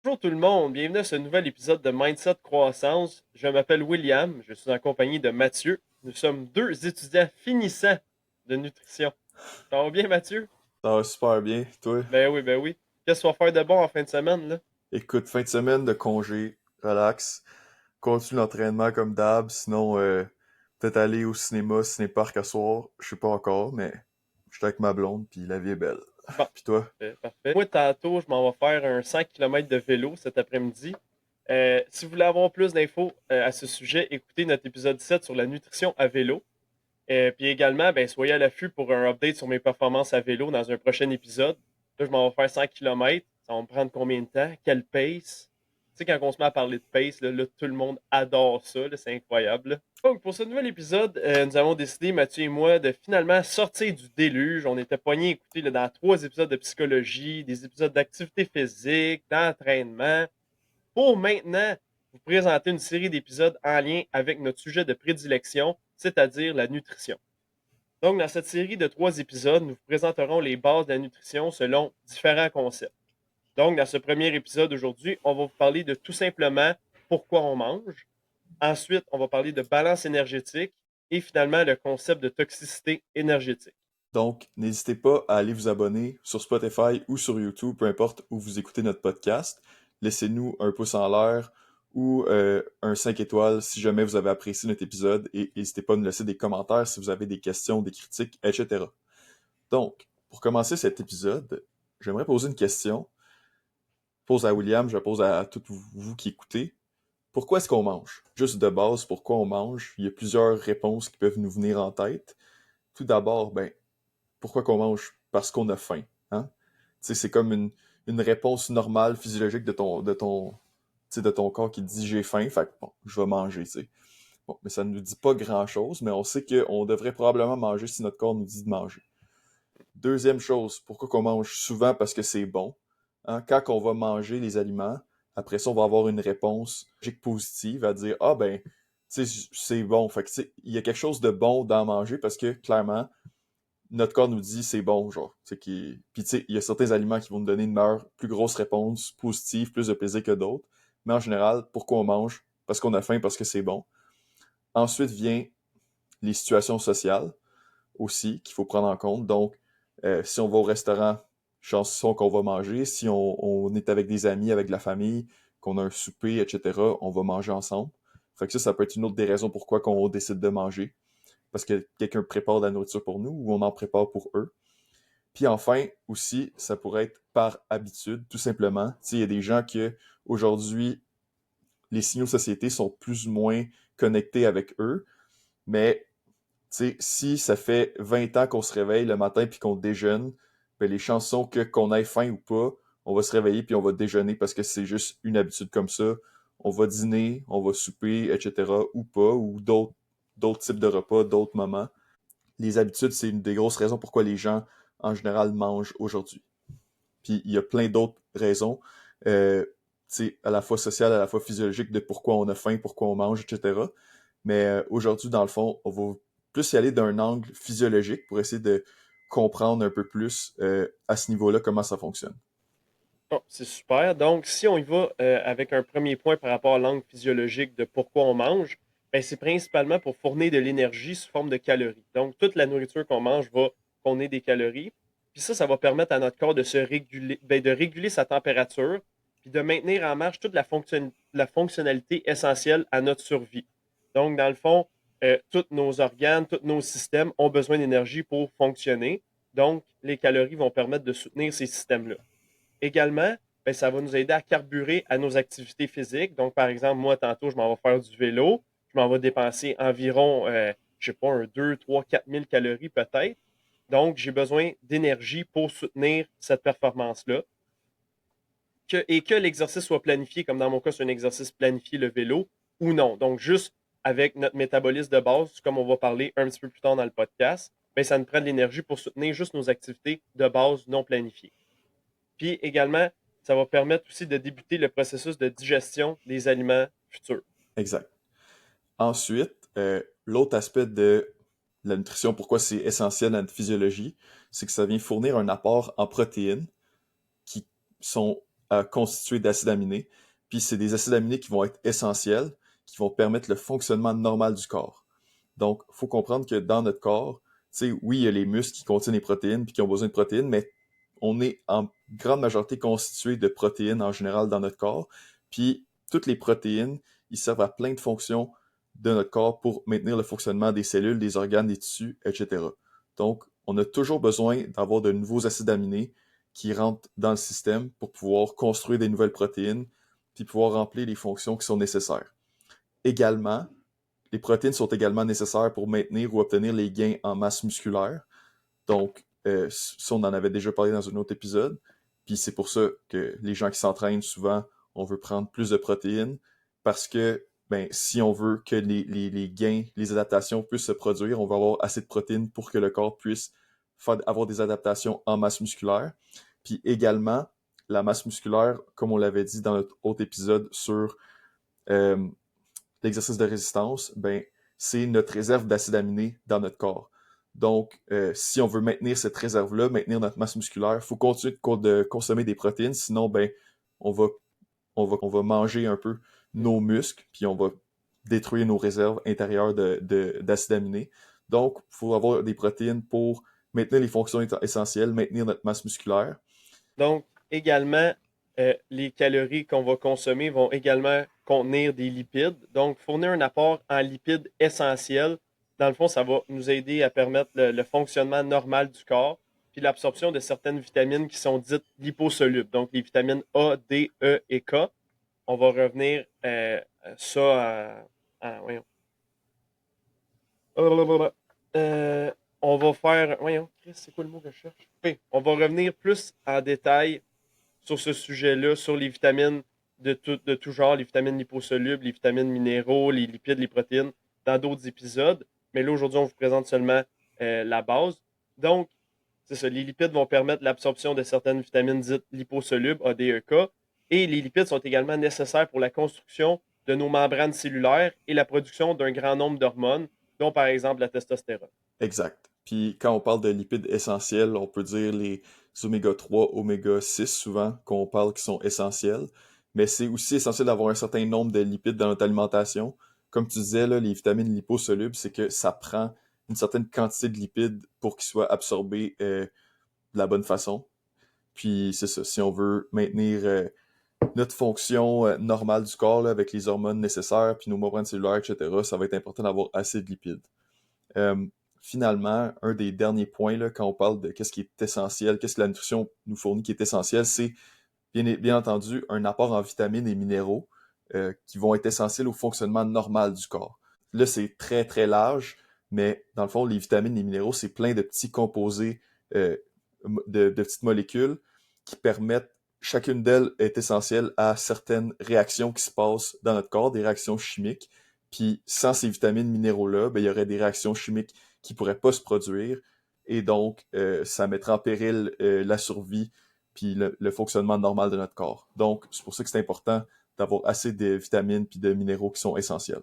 Bonjour tout le monde, bienvenue à ce nouvel épisode de Mindset Croissance. Je m'appelle William, je suis en compagnie de Mathieu. Nous sommes deux étudiants finissants de nutrition. Ça va bien Mathieu? Ça va super bien, toi? Ben oui, ben oui. Qu'est-ce qu'on va faire de bon en fin de semaine là? Écoute, fin de semaine de congé, relax, continue l'entraînement comme d'hab, sinon peut-être aller au cinéma, ciné-parc à soir, je sais pas encore, mais je suis avec ma blonde, puis la vie est belle. Bon, Puis toi? parfait, parfait. Moi tantôt, je m'en vais faire un 5 km de vélo cet après-midi. Si vous voulez avoir plus d'infos à ce sujet, écoutez notre épisode 7 sur la nutrition à vélo. Puis également, ben, soyez à l'affût pour un update sur mes performances à vélo dans un prochain épisode. Là, je m'en vais faire 100 km. Ça va me prendre combien de temps? Quelle pace? Tu sais, quand on se met à parler de pace, là, tout le monde adore ça. Là, c'est incroyable. Là. Donc, pour ce nouvel épisode, nous avons décidé, Mathieu et moi, de finalement sortir du déluge. On était pognés, écoutez, là, dans 3 épisodes de psychologie, des épisodes d'activité physique, d'entraînement, pour maintenant vous présenter une série d'épisodes en lien avec notre sujet de prédilection, c'est-à-dire la nutrition. Donc, dans cette série de 3 épisodes, nous vous présenterons les bases de la nutrition selon différents concepts. Donc, dans ce premier épisode aujourd'hui, on va vous parler de tout simplement pourquoi on mange. Ensuite, on va parler de balance énergétique et finalement le concept de toxicité énergétique. Donc, n'hésitez pas à aller vous abonner sur Spotify ou sur YouTube, peu importe où vous écoutez notre podcast. Laissez-nous un pouce en l'air ou un 5 étoiles si jamais vous avez apprécié notre épisode et n'hésitez pas à nous laisser des commentaires si vous avez des questions, des critiques, etc. Donc, pour commencer cet épisode, j'aimerais poser une question. Je pose à William, je la pose à tous vous qui écoutez. Pourquoi est-ce qu'on mange? Juste de base, pourquoi on mange? Il y a plusieurs réponses qui peuvent nous venir en tête. Tout d'abord, ben, pourquoi qu'on mange? Parce qu'on a faim. Hein? Tu sais, c'est comme une réponse normale, physiologique de ton corps qui dit j'ai faim, fait que bon, je vais manger, tu sais. Bon, mais ça ne nous dit pas grand-chose, mais on sait qu'on devrait probablement manger si notre corps nous dit de manger. Deuxième chose, pourquoi qu'on mange souvent? Parce que c'est bon. Hein? Quand on va manger les aliments, après ça, on va avoir une réponse logique positive à dire ah ben, tu sais, c'est bon. Fait que, tu sais, il y a quelque chose de bon d'en manger parce que clairement, notre corps nous dit c'est bon, genre. Puis tu sais, il y a certains aliments qui vont nous donner une meilleure, plus grosse réponse positive, plus de plaisir que d'autres. Mais en général, pourquoi on mange? Parce qu'on a faim, parce que c'est bon. Ensuite vient les situations sociales aussi qu'il faut prendre en compte. Donc, si on va au restaurant, chanson qu'on va manger. Si on est avec des amis, avec de la famille, qu'on a un souper, etc., on va manger ensemble. Fait que ça peut être une autre des raisons pourquoi qu'on décide de manger. Parce que quelqu'un prépare de la nourriture pour nous ou on en prépare pour eux. Puis enfin, aussi, ça pourrait être par habitude, tout simplement. Tu sais, il y a des gens qui, aujourd'hui, les signaux de société sont plus ou moins connectés avec eux, mais tu sais, si ça fait 20 ans qu'on se réveille le matin puis qu'on déjeune, ben les chances sont que qu'on ait faim ou pas, on va se réveiller puis on va déjeuner parce que c'est juste une habitude comme ça. On va dîner, on va souper, etc. ou pas, ou d'autres types de repas, d'autres moments. Les habitudes, c'est une des grosses raisons pourquoi les gens, en général, mangent aujourd'hui. Puis il y a plein d'autres raisons, tu sais, à la fois sociales, à la fois physiologiques, de pourquoi on a faim, pourquoi on mange, etc. Mais aujourd'hui, dans le fond, on va plus y aller d'un angle physiologique pour essayer de comprendre un peu plus à ce niveau-là comment ça fonctionne. Bon, c'est super. Donc, si on y va avec un premier point par rapport à l'angle physiologique de pourquoi on mange, ben, c'est principalement pour fournir de l'énergie sous forme de calories. Donc, toute la nourriture qu'on mange va fournir des calories. Puis ça va permettre à notre corps de se réguler, ben, de réguler sa température, puis de maintenir en marche toute la fonctionnalité essentielle à notre survie. Donc, dans le fond, tous nos organes, tous nos systèmes ont besoin d'énergie pour fonctionner. Donc, les calories vont permettre de soutenir ces systèmes-là. Également, ben, ça va nous aider à carburer à nos activités physiques. Donc, par exemple, moi, tantôt, je m'en vais faire du vélo. Je m'en vais dépenser environ, je sais pas, 2, 3, 4 000 calories peut-être. Donc, j'ai besoin d'énergie pour soutenir cette performance-là. Et que l'exercice soit planifié, comme dans mon cas, c'est un exercice planifié, le vélo, ou non. Donc, juste avec notre métabolisme de base, comme on va parler un petit peu plus tard dans le podcast, ben, ça nous prend de l'énergie pour soutenir juste nos activités de base non planifiées. Puis également, ça va permettre aussi de débuter le processus de digestion des aliments futurs. Exact. Ensuite, l'autre aspect de la nutrition, pourquoi c'est essentiel dans notre physiologie, c'est que ça vient fournir un apport en protéines qui sont à constituer d'acides aminés. Puis c'est des acides aminés qui vont être essentiels, qui vont permettre le fonctionnement normal du corps. Donc, il faut comprendre que dans notre corps, tu sais, oui, il y a les muscles qui contiennent les protéines puis qui ont besoin de protéines, mais on est en grande majorité constitué de protéines en général dans notre corps. Puis toutes les protéines, ils servent à plein de fonctions de notre corps pour maintenir le fonctionnement des cellules, des organes, des tissus, etc. Donc, on a toujours besoin d'avoir de nouveaux acides aminés qui rentrent dans le système pour pouvoir construire des nouvelles protéines puis pouvoir remplir les fonctions qui sont nécessaires. Également, les protéines sont également nécessaires pour maintenir ou obtenir les gains en masse musculaire. Donc, ça, on en avait déjà parlé dans un autre épisode. Puis c'est pour ça que les gens qui s'entraînent, souvent, on veut prendre plus de protéines parce que ben, si on veut que les gains, les adaptations puissent se produire, on va avoir assez de protéines pour que le corps puisse avoir des adaptations en masse musculaire. Puis également, la masse musculaire, comme on l'avait dit dans notre autre épisode sur euh, l'exercice de résistance, ben, c'est notre réserve d'acides aminés dans notre corps. Donc, si on veut maintenir cette réserve-là, maintenir notre masse musculaire, il faut continuer de consommer des protéines, sinon, ben, on va, on va manger un peu nos muscles, puis on va détruire nos réserves intérieures d'acides aminés. Donc, il faut avoir des protéines pour maintenir les fonctions essentielles, maintenir notre masse musculaire. Donc, également, les calories qu'on va consommer vont également contenir des lipides. Donc, fournir un apport en lipides essentiels, dans le fond, ça va nous aider à permettre le fonctionnement normal du corps, puis l'absorption de certaines vitamines qui sont dites liposolubles. Donc, les vitamines A, D, E et K. On va revenir ça voyons. Euh, on va faire. Voyons, Chris, c'est quoi le mot que je cherche? Oui, on va revenir plus en détail sur ce sujet-là, sur les vitamines de tout genre, les vitamines liposolubles, les vitamines minéraux, les lipides, les protéines, dans d'autres épisodes. Mais là, aujourd'hui, on vous présente seulement la base. Donc, c'est ça, les lipides vont permettre l'absorption de certaines vitamines dites liposolubles, A, D, E, K, et les lipides sont également nécessaires pour la construction de nos membranes cellulaires et la production d'un grand nombre d'hormones, dont par exemple la testostérone. Exact. Puis quand on parle de lipides essentiels, on peut dire les oméga 3, oméga 6 souvent qu'on parle qui sont essentiels. Mais c'est aussi essentiel d'avoir un certain nombre de lipides dans notre alimentation. Comme tu disais, là, les vitamines liposolubles, c'est que ça prend une certaine quantité de lipides pour qu'ils soient absorbés de la bonne façon. Puis c'est ça, si on veut maintenir notre fonction normale du corps là, avec les hormones nécessaires, puis nos membranes cellulaires, etc., ça va être important d'avoir assez de lipides. Euh, Finalement, un des derniers points là, quand on parle de qu'est-ce qui est essentiel, qu'est-ce que la nutrition nous fournit qui est essentiel, c'est bien entendu un apport en vitamines et minéraux qui vont être essentiels au fonctionnement normal du corps. Là, c'est très très large, mais dans le fond, les vitamines et les minéraux, c'est plein de petits composés euh, de petites molécules qui permettent, chacune d'elles est essentielle à certaines réactions qui se passent dans notre corps, des réactions chimiques. Puis sans ces vitamines minéraux-là, ben, il y aurait des réactions chimiques qui ne pourraient pas se produire. Et donc, ça mettrait en péril la survie puis le fonctionnement normal de notre corps. Donc, c'est pour ça que c'est important d'avoir assez de vitamines puis de minéraux qui sont essentiels.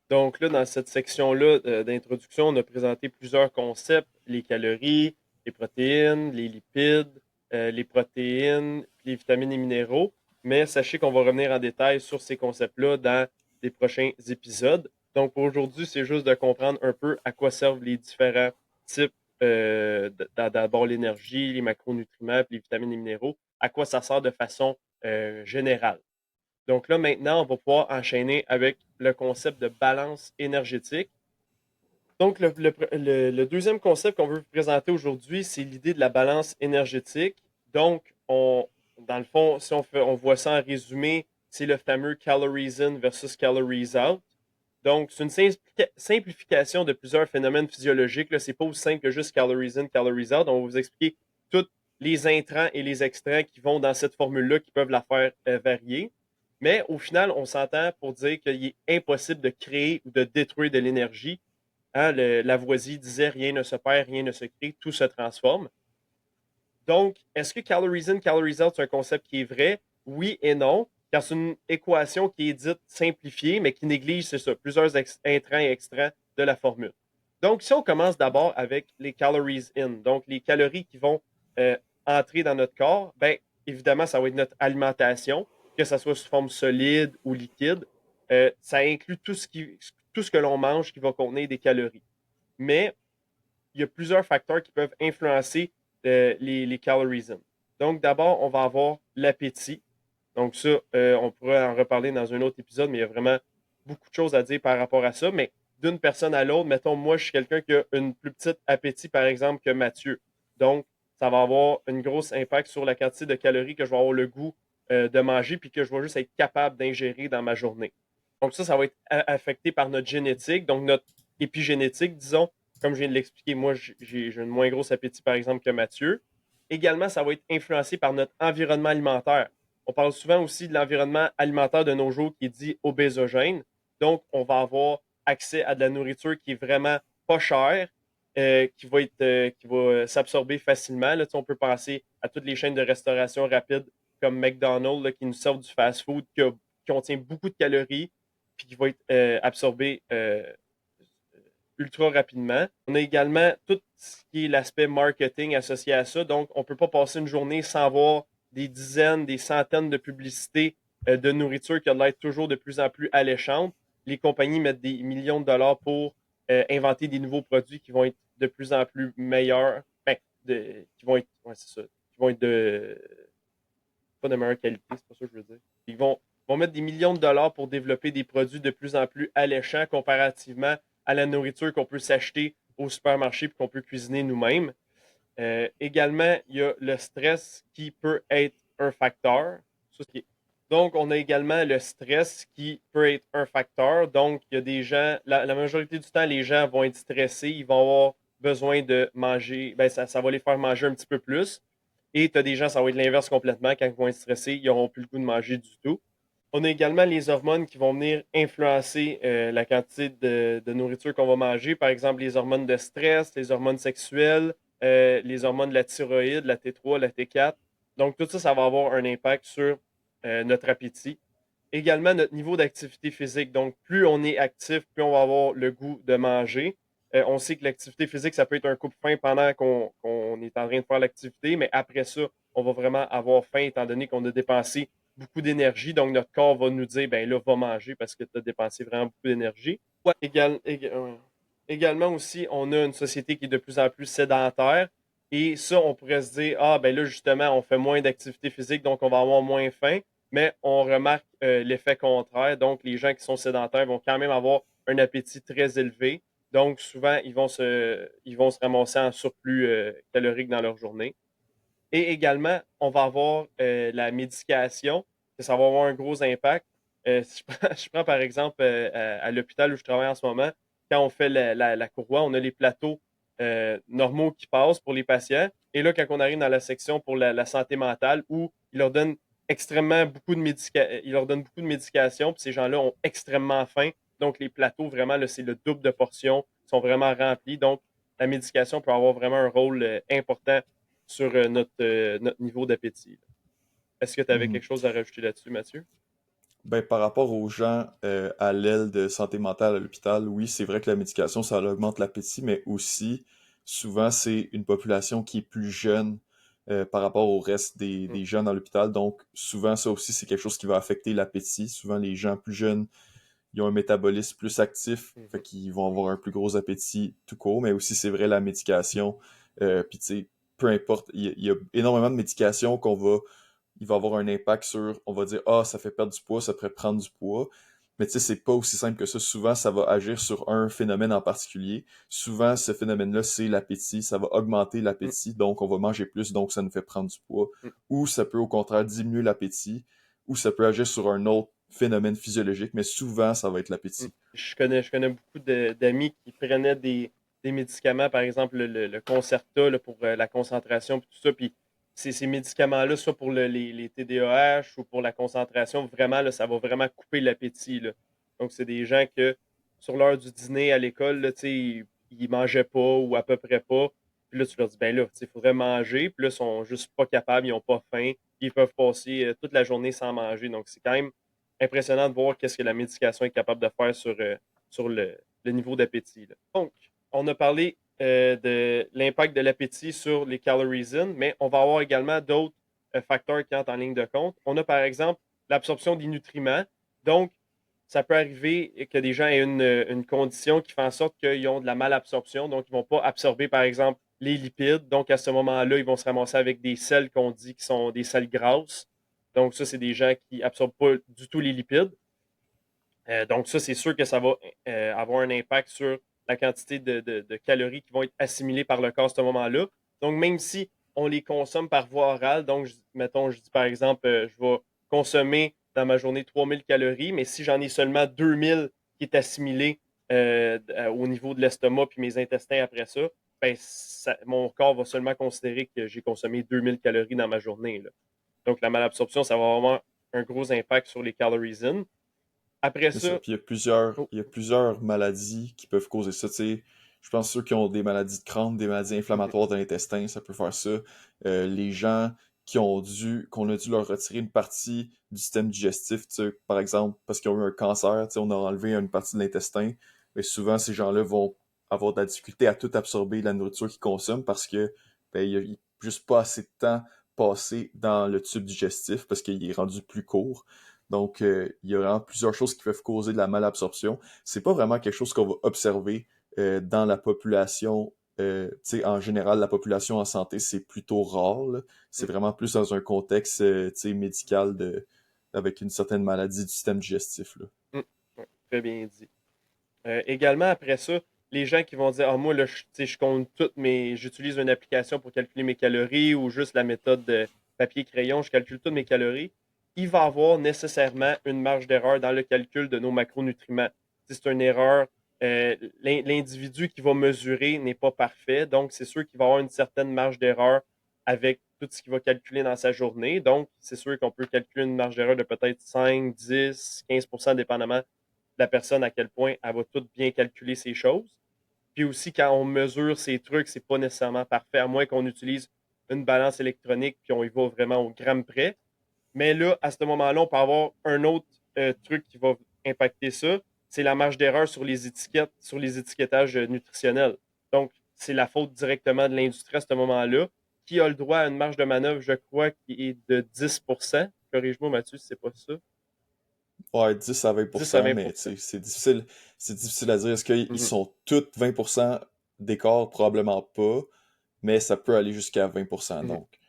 Donc là, dans cette section-là d'introduction, on a présenté plusieurs concepts, les calories, les protéines, les lipides, les protéines, les vitamines et minéraux. Mais sachez qu'on va revenir en détail sur ces concepts-là dans les prochains épisodes. Donc pour aujourd'hui, c'est juste de comprendre un peu à quoi servent les différents types, d'abord l'énergie, les macronutriments, puis les vitamines et minéraux, à quoi ça sert de façon générale. Donc là, maintenant, on va pouvoir enchaîner avec le concept de balance énergétique. Donc, le deuxième concept qu'on veut vous présenter aujourd'hui, c'est l'idée de la balance énergétique. Donc, dans le fond, si on voit ça en résumé, c'est le fameux calories in versus calories out. Donc, c'est une simplification de plusieurs phénomènes physiologiques. Ce n'est pas aussi simple que juste calories in, calories out. On va vous expliquer tous les intrants et les extrants qui vont dans cette formule-là qui peuvent la faire varier. Mais au final, on s'entend pour dire qu'il est impossible de créer ou de détruire de l'énergie. Hein, Lavoisier disait rien ne se perd, rien ne se crée, tout se transforme. Donc, est-ce que calories in, calories out, c'est un concept qui est vrai? Oui et non, car c'est une équation qui est dite simplifiée, mais qui néglige, c'est ça, plusieurs intrants et extrants de la formule. Donc, si on commence d'abord avec les calories in, donc les calories qui vont entrer dans notre corps, ben, évidemment, ça va être notre alimentation, que ce soit sous forme solide ou liquide. Ça inclut tout ce que l'on mange qui va contenir des calories. Mais il y a plusieurs facteurs qui peuvent influencer les calories in. Donc, d'abord, on va avoir l'appétit. Donc, ça, on pourrait en reparler dans un autre épisode, mais il y a vraiment beaucoup de choses à dire par rapport à ça. Mais d'une personne à l'autre, mettons, moi, je suis quelqu'un qui a une plus petite appétit, par exemple, que Mathieu. Donc, ça va avoir un gros impact sur la quantité de calories que je vais avoir le goût de manger, puis que je vais juste être capable d'ingérer dans ma journée. Donc, ça va être affecté par notre génétique, donc notre épigénétique, disons. Comme je viens de l'expliquer, moi, j'ai un moins gros appétit, par exemple, que Mathieu. Également, ça va être influencé par notre environnement alimentaire. On parle souvent aussi de l'environnement alimentaire de nos jours qui est dit obésogène. Donc, on va avoir accès à de la nourriture qui est vraiment pas chère, qui va s'absorber facilement. Là, on peut penser à toutes les chaînes de restauration rapide comme McDonald's là, qui nous servent du fast-food qui contient beaucoup de calories puis qui va être absorbé ultra rapidement. On a également tout ce qui est l'aspect marketing associé à ça. Donc, on ne peut pas passer une journée sans voir des dizaines, des centaines de publicités de nourriture qui a l'air toujours de plus en plus alléchante. Les compagnies mettent des millions de dollars pour inventer des nouveaux produits qui vont être de plus en plus meilleurs. Ben, qui vont être, ouais, c'est ça, qui vont être pas de meilleure qualité, c'est pas ça que je veux dire. Ils vont mettre des millions de dollars pour développer des produits de plus en plus alléchants comparativement à la nourriture qu'on peut s'acheter au supermarché et qu'on peut cuisiner nous-mêmes. Également, il y a le stress qui peut être un facteur. Donc, on a également le stress qui peut être un facteur. Donc, il y a des gens, la majorité du temps, les gens vont être stressés, ils vont avoir besoin de manger, ben, ça va les faire manger un petit peu plus. Et tu as des gens, ça va être l'inverse complètement. Quand ils vont être stressés, ils n'auront plus le goût de manger du tout. On a également les hormones qui vont venir influencer la quantité de nourriture qu'on va manger. Par exemple, les hormones de stress, les hormones sexuelles, les hormones de la thyroïde, la T3, la T4. Donc, tout ça, ça va avoir un impact sur notre appétit. Également, notre niveau d'activité physique. Donc, plus on est actif, plus on va avoir le goût de manger. On sait que l'activité physique, ça peut être un coupe-faim pendant qu'on est en train de faire l'activité, mais après ça, on va vraiment avoir faim étant donné qu'on a dépensé beaucoup d'énergie. Donc, notre corps va nous dire, ben là, va manger parce que tu as dépensé vraiment beaucoup d'énergie. Ouais. Également aussi, on a une société qui est de plus en plus sédentaire. Et ça, on pourrait se dire, ah, ben là, justement, on fait moins d'activité physique, donc on va avoir moins faim. Mais on remarque l'effet contraire. Donc, les gens qui sont sédentaires vont quand même avoir un appétit très élevé. Donc, souvent, ils vont se ramasser en surplus calorique dans leur journée. Et également, on va avoir la médication, que ça va avoir un gros impact. Si je prends par exemple à l'hôpital où je travaille en ce moment, quand on fait la courroie, on a les plateaux normaux qui passent pour les patients. Et là, quand on arrive dans la section pour la santé mentale, où ils leur donnent ils leur donnent beaucoup de médication, puis ces gens-là ont extrêmement faim. Donc, les plateaux, vraiment, là, c'est le double de portions, sont vraiment remplis. Donc, la médication peut avoir vraiment un rôle important sur notre niveau d'appétit. Est-ce que tu avais Mhm. quelque chose à rajouter là-dessus, Mathieu? Ben, par rapport aux gens à l'aile de santé mentale à l'hôpital, oui, c'est vrai que la médication, ça augmente l'appétit, mais aussi, souvent, c'est une population qui est plus jeune par rapport au reste Mm. des jeunes à l'hôpital. Donc, souvent, ça aussi, c'est quelque chose qui va affecter l'appétit. Souvent, les gens plus jeunes, ils ont un métabolisme plus actif, fait Mhm. qu'ils vont avoir un plus gros appétit tout court, mais aussi, c'est vrai, la médication. Puis, tu sais, peu importe, il y a énormément de médications il va avoir un impact sur, on va dire, ah, ça fait perdre du poids, ça pourrait prendre du poids. Mais tu sais, c'est pas aussi simple que ça. Souvent, ça va agir sur un phénomène en particulier. Souvent, ce phénomène-là, c'est l'appétit. Ça va augmenter Mm. l'appétit, donc on va manger plus, donc ça nous fait prendre du poids. Mm. Ou ça peut au contraire diminuer l'appétit, ou ça peut agir sur un autre phénomène physiologique, mais souvent, ça va être Mm. l'appétit. Je connais beaucoup d'amis qui prenaient des médicaments, par exemple le Concerta là, pour la concentration et tout ça. Puis ces médicaments-là, soit pour les TDAH ou pour la concentration, vraiment, là, ça va vraiment couper l'appétit. Là. Donc, c'est des gens que sur l'heure du dîner à l'école, là, tu sais, ils mangeaient pas ou à peu près pas. Puis là, tu leur dis, ben là, il faudrait manger. Puis là, ils sont juste pas capables, ils ont pas faim. Ils peuvent passer toute la journée sans manger. Donc, c'est quand même impressionnant de voir qu'est-ce que la médication est capable de faire sur le niveau d'appétit. Là. Donc, on a parlé de l'impact de l'appétit sur les calories in, mais on va avoir également d'autres facteurs qui entrent en ligne de compte. On a par exemple l'absorption des nutriments. Donc, ça peut arriver que des gens aient une condition qui fait en sorte qu'ils ont de la malabsorption, donc ils ne vont pas absorber, par exemple, les lipides. Donc, à ce moment-là, ils vont se ramasser avec des sels qu'on dit qui sont des sels grasses. Donc, ça, c'est des gens qui n'absorbent pas du tout les lipides. Donc, ça, c'est sûr que ça va avoir un impact sur la quantité de calories qui vont être assimilées par le corps à ce moment-là. Donc, même si on les consomme par voie orale, donc, mettons, je dis par exemple, je vais consommer dans ma journée 3000 calories, mais si j'en ai seulement 2000 qui est assimilé au niveau de l'estomac puis mes intestins après ça, ben, mon corps va seulement considérer que j'ai consommé 2000 calories dans ma journée, là. Donc, la malabsorption, ça va avoir un gros impact sur les calories in. Après C'est ça. ça, Puis oh, il y a plusieurs maladies qui peuvent causer ça. Tu sais, je pense ceux qui ont des maladies de Crohn, des maladies mhm, inflammatoires de l'intestin, ça peut faire ça. Les gens qu'on a dû leur retirer une partie du système digestif, tu sais, par exemple, parce qu'ils ont eu un cancer, tu sais, on a enlevé une partie de l'intestin. Mais souvent, ces gens-là vont avoir de la difficulté à tout absorber la nourriture qu'ils consomment parce que ben, il y a juste pas assez de temps passé dans le tube digestif parce qu'il est rendu plus court. Donc, il y a vraiment plusieurs choses qui peuvent causer de la malabsorption. C'est pas vraiment quelque chose qu'on va observer dans la population. Tu sais, en général, la population en santé, c'est plutôt rare, là. C'est mhm, vraiment plus dans un contexte, tu sais, médical avec une certaine maladie du système digestif, là. mhm. Ouais, très bien dit. Également, après ça, les gens qui vont dire, ah, moi, là, tu sais, je compte toutes j'utilise une application pour calculer mes calories ou juste la méthode de papier-crayon, je calcule toutes mes calories. Il va avoir nécessairement une marge d'erreur dans le calcul de nos macronutriments. Si c'est une erreur, l'individu qui va mesurer n'est pas parfait, donc c'est sûr qu'il va avoir une certaine marge d'erreur avec tout ce qu'il va calculer dans sa journée. Donc, c'est sûr qu'on peut calculer une marge d'erreur de peut-être 5, 10, 15%, dépendamment la personne à quel point elle va tout bien calculer ces choses. Puis aussi, quand on mesure ces trucs, c'est pas nécessairement parfait, à moins qu'on utilise une balance électronique puis on y va vraiment au gramme près. Mais là, à ce moment-là, on peut avoir un autre truc qui va impacter ça, c'est la marge d'erreur sur les étiquettes, sur les étiquetages nutritionnels. Donc, c'est la faute directement de l'industrie à ce moment-là, qui a le droit à une marge de manœuvre, je crois, qui est de 10%. Corrige-moi, Mathieu, si c'est pas ça. Ouais, 10 à 10 à 20%, mais tu 20%. sais, c'est difficile à dire. Est-ce qu'ils Mhm. sont tous 20% d'écart? Probablement pas, mais ça peut aller jusqu'à 20%. Mhm. Donc,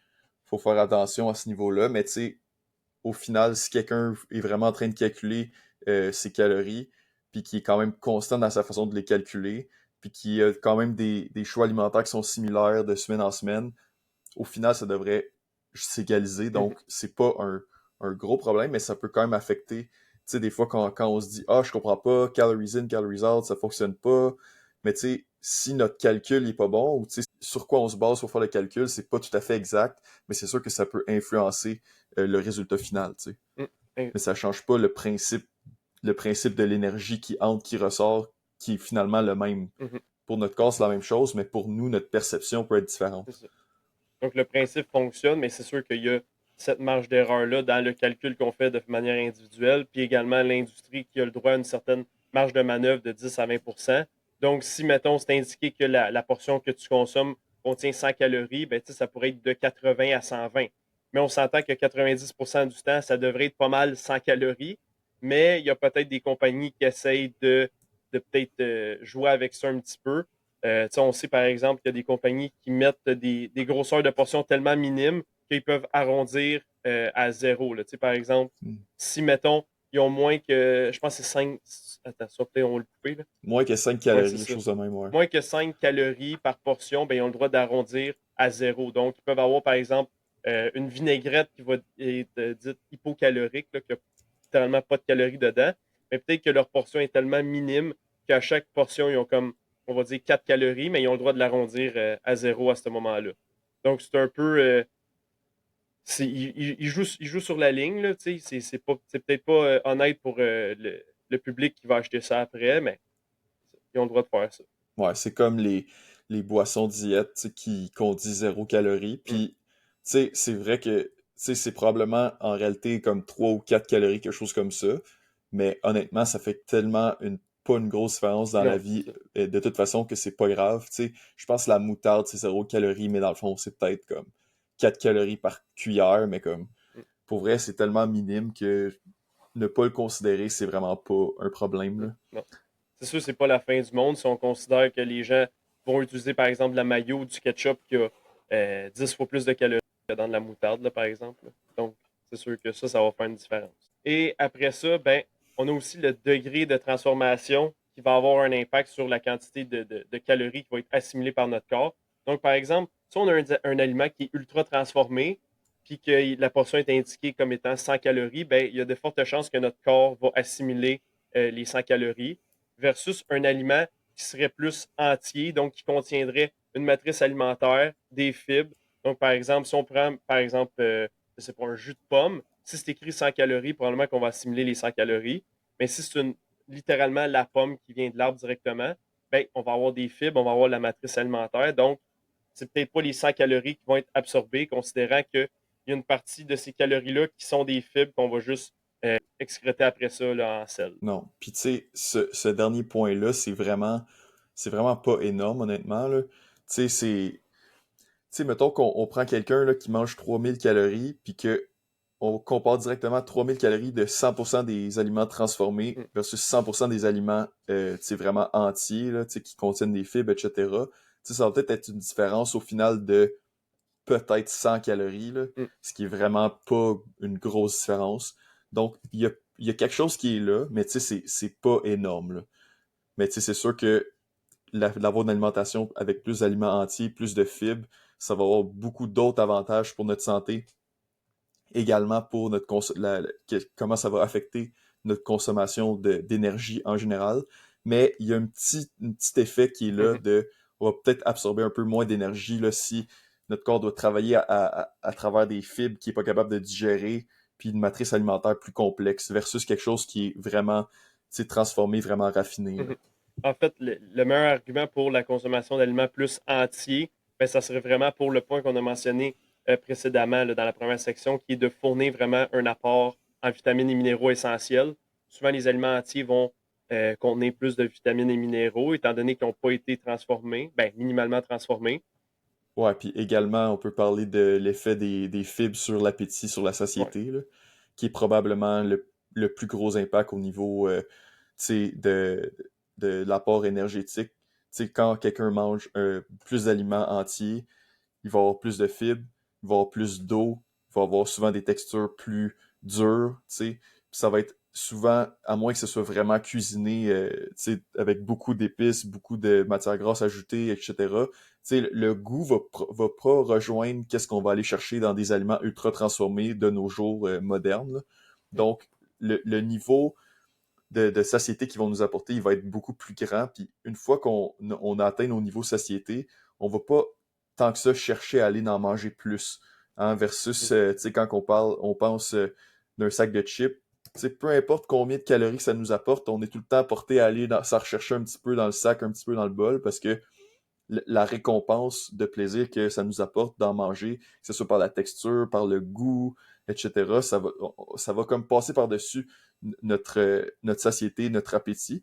faut faire attention à ce niveau-là. Mais tu sais, au final, si quelqu'un est vraiment en train de calculer ses calories, puis qui est quand même constant dans sa façon de les calculer, puis qui a quand même des choix alimentaires qui sont similaires de semaine en semaine, au final, ça devrait s'égaliser. Mhm. Donc, c'est pas un gros problème, mais ça peut quand même affecter. Tu sais, des fois, quand on se dit, ah, je comprends pas, calories in, calories out, ça fonctionne pas. Mais tu sais, si notre calcul est pas bon, ou tu sais, sur quoi on se base pour faire le calcul, c'est pas tout à fait exact, mais c'est sûr que ça peut influencer le résultat final, tu sais. Mhm. Mais ça change pas le principe de l'énergie qui entre, qui ressort, qui est finalement le même. Mhm. Pour notre corps, c'est la même chose, mais pour nous, notre perception peut être C'est différente. ça. Donc, le principe fonctionne, mais c'est sûr qu'il y a cette marge d'erreur-là dans le calcul qu'on fait de manière individuelle, puis également l'industrie qui a le droit à une certaine marge de manœuvre de 10 à 20%. Donc, si, mettons, c'est indiqué que la portion que tu consommes contient 100 calories, ben, ça pourrait être de 80 à 120. Mais on s'entend que 90% du temps, ça devrait être pas mal 100 calories, mais il y a peut-être des compagnies qui essayent de peut-être jouer avec ça un petit peu. On sait par exemple qu'il y a des compagnies qui mettent des grosseurs de portions tellement minimes qu'ils peuvent arrondir à zéro, là. Par exemple, Hmm. si, mettons, ils ont moins que, je pense que c'est 5. Attends, ça, peut-être on va le couper, là. Moins que 5 Ouais, c'est calories, quelque ça. chose de même, ouais. Moins que 5 calories par portion, ben, ils ont le droit d'arrondir à zéro. Donc, ils peuvent avoir, par exemple, une vinaigrette qui va être dite hypocalorique, là, qui n'a littéralement pas de calories dedans. Mais peut-être que leur portion est tellement minime qu'à chaque portion, ils ont comme, on va dire, 4 calories, mais ils ont le droit de l'arrondir à zéro à ce moment-là. Donc, c'est un peu. Ils jouent sur la ligne, là, tu sais. C'est peut-être pas honnête pour le public qui va acheter ça après, mais ils ont le droit de faire ça. Ouais, c'est comme les boissons diète, tu sais, qu'on dit 0 calories. Mm. Puis, tu sais, c'est vrai que, tu sais, c'est probablement en réalité comme 3 ou 4 calories, quelque chose comme ça. Mais honnêtement, ça fait tellement pas une grosse différence dans la Non, c'est vie ça. de toute façon que c'est pas grave. Tu sais, je pense que la moutarde, c'est 0 calories, mais dans le fond, c'est peut-être comme 4 calories par cuillère, mais comme, Mm, pour vrai, c'est tellement minime que ne pas le considérer, c'est vraiment pas un problème, mm, là. non. C'est sûr, c'est pas la fin du monde si on considère que les gens vont utiliser, par exemple, de la mayo ou du ketchup qui a 10 fois plus de calories que dans de la moutarde, là, par exemple, là. Donc, c'est sûr que ça va faire une différence. Et après ça, ben, on a aussi le degré de transformation qui va avoir un impact sur la quantité de calories qui va être assimilée par notre corps. Donc, par exemple, si on a un aliment qui est ultra transformé, puis que la portion est indiquée comme étant 100 calories, ben, il y a de fortes chances que notre corps va assimiler les 100 calories versus un aliment qui serait plus entier, donc qui contiendrait une matrice alimentaire, des fibres. Donc, par exemple, si on prend, par exemple, je sais pas, un jus de pomme, si c'est écrit 100 calories, probablement qu'on va assimiler les 100 calories. Mais si c'est littéralement la pomme qui vient de l'arbre directement, ben, on va avoir des fibres, on va avoir la matrice alimentaire. Donc, c'est peut-être pas les 100 calories qui vont être absorbées, considérant qu'il y a une partie de ces calories-là qui sont des fibres qu'on va juste excréter après ça là, en sel. Non. Puis tu sais, ce dernier point-là, c'est vraiment pas énorme, honnêtement, là. Tu sais, mettons qu'on prend quelqu'un là, qui mange 3000 calories, puis que on compare directement 3000 calories de 100% des aliments transformés Mm, versus 100% des aliments vraiment entiers, là, qui contiennent des fibres, etc. Ça va peut-être être une différence au final de peut-être 100 calories, là, mm, ce qui est vraiment pas une grosse différence. Donc, il y a quelque chose qui est là, mais c'est pas énorme, là. Mais c'est sûr que d'avoir une alimentation avec plus d'aliments entiers, plus de fibres, ça va avoir beaucoup d'autres avantages pour notre santé, également pour comment ça va affecter notre consommation d'énergie en général. Mais il y a un petit effet qui est là mhm. de, on va peut-être absorber un peu moins d'énergie là, si notre corps doit travailler à travers des fibres qu'il n'est pas capable de digérer, puis une matrice alimentaire plus complexe versus quelque chose qui est vraiment transformé, vraiment raffiné, là. Mhm. En fait, le meilleur argument pour la consommation d'aliments plus entiers, ben, ça serait vraiment pour le point qu'on a mentionné précédemment là, dans la première section, qui est de fournir vraiment un apport en vitamines et minéraux essentiels. Souvent, les aliments entiers vont contenir plus de vitamines et minéraux, étant donné qu'ils n'ont pas été transformés, ben, minimalement transformés. Ouais, puis également, on peut parler de l'effet des fibres sur l'appétit, sur la Ouais. satiété, là, qui est probablement le plus gros impact au niveau tu sais, de l'apport énergétique. Tu sais, quand quelqu'un mange plus d'aliments entiers, il va avoir plus de fibres, il va avoir plus d'eau, il va avoir souvent des textures plus dures, tu sais. Puis ça va être souvent, à moins que ce soit vraiment cuisiné, tu sais, avec beaucoup d'épices, beaucoup de matières grasses ajoutées, etc. Tu sais, le goût va pas rejoindre qu'est-ce qu'on va aller chercher dans des aliments ultra transformés de nos jours modernes, là. Mm. Donc, le niveau de satiété qu'ils vont nous apporter, il va être beaucoup plus grand. Puis une fois qu'on atteint nos niveaux satiété, on va pas tant que ça chercher à aller en manger plus. Hein, versus, Mhm. tu sais, quand on pense d'un sac de chips, tu sais, peu importe combien de calories ça nous apporte, on est tout le temps porté à aller s'en rechercher un petit peu dans le sac, un petit peu dans le bol, parce que la récompense de plaisir que ça nous apporte d'en manger, que ce soit par la texture, par le goût, etc., ça va comme passer par-dessus notre satiété, notre appétit.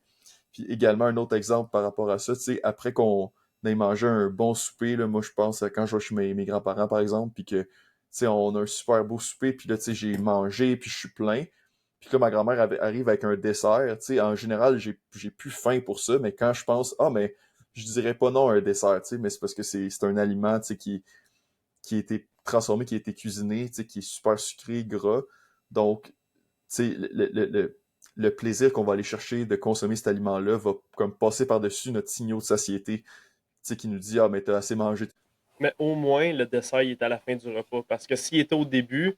Puis également, un autre exemple par rapport à ça, tu sais, après qu'on ait mangé un bon souper, là, moi je pense à quand je vais chez mes grands-parents, par exemple, puis que, tu sais, on a un super beau souper, puis là, tu sais, j'ai mangé, puis je suis plein. Puis là, ma grand-mère arrive avec un dessert, tu sais, en général, j'ai plus faim pour ça, mais quand je pense, ah, mais je dirais pas non à un dessert, tu sais, mais c'est parce que c'est un aliment, tu sais, qui a été transformé, qui a été cuisiné, tu sais, qui est super sucré, gras. Donc, tu sais, le plaisir qu'on va aller chercher de consommer cet aliment-là va comme passer par-dessus notre signaux de satiété, tu sais, qui nous dit, ah, mais t'as assez mangé. Mais au moins, le dessert il est à la fin du repas. Parce que s'il était au début,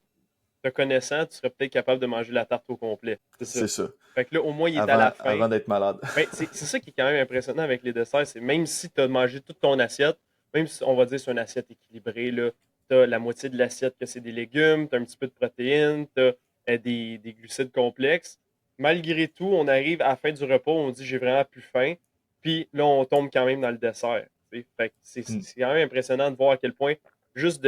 te connaissant, tu serais peut-être capable de manger la tarte au complet. C'est ça. C'est ça. Fait que là, au moins, il est à la fin. Avant d'être malade. Ben, c'est ça qui est quand même impressionnant avec les desserts, c'est même si tu as mangé toute ton assiette, même si on va dire c'est une assiette équilibrée, là, tu as la moitié de l'assiette que c'est des légumes, tu as un petit peu de protéines, tu as des glucides complexes. Malgré tout, on arrive à la fin du repas, on dit j'ai vraiment plus faim, puis là, on tombe quand même dans le dessert. Tu sais. Fait que Hmm. c'est quand même impressionnant de voir à quel point juste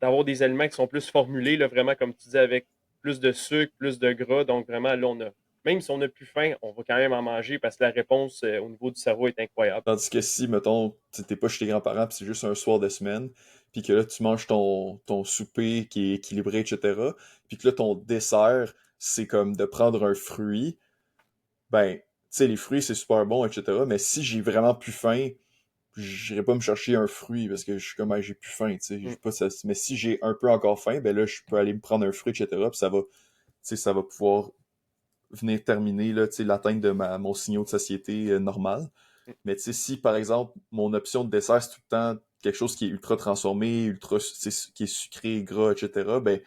d'avoir des aliments qui sont plus formulés, là, vraiment comme tu dis, avec plus de sucre, plus de gras, donc vraiment là, même si on n'a plus faim, on va quand même en manger parce que la réponse au niveau du cerveau est incroyable. Tandis que si, mettons, t'es pas chez tes grands-parents, puis c'est juste un soir de semaine, puis que là, tu manges ton souper qui est équilibré, etc., puis que là, ton dessert, c'est comme de prendre un fruit, ben, tu sais, les fruits, c'est super bon, etc., mais si j'ai vraiment plus faim, j'irai pas me chercher un fruit parce que je suis comme, ah, j'ai plus faim, tu sais, Mm. mais si j'ai un peu encore faim, ben là, je peux aller me prendre un fruit, etc., puis ça va pouvoir venir terminer, là, tu sais, l'atteinte de mon signaux de satiété normal. Mm. Mais tu sais, si par exemple, mon option de dessert, c'est tout le temps quelque chose qui est ultra transformé, qui est sucré, gras, etc., ben,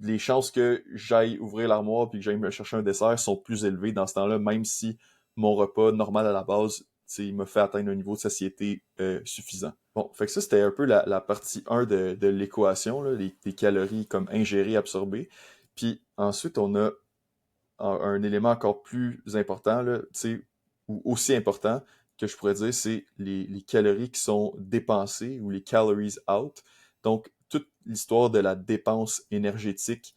les chances que j'aille ouvrir l'armoire puis que j'aille me chercher un dessert sont plus élevées dans ce temps-là, même si mon repas normal à la base, tu sais, il me fait atteindre un niveau de satiété suffisant. Bon, fait que ça, c'était un peu la partie 1 de l'équation, là, les calories comme ingérées, absorbées. Puis ensuite, on a un élément encore plus important, là, tu sais, ou aussi important que je pourrais dire, c'est les calories qui sont dépensées ou les calories out. Donc, toute l'histoire de la dépense énergétique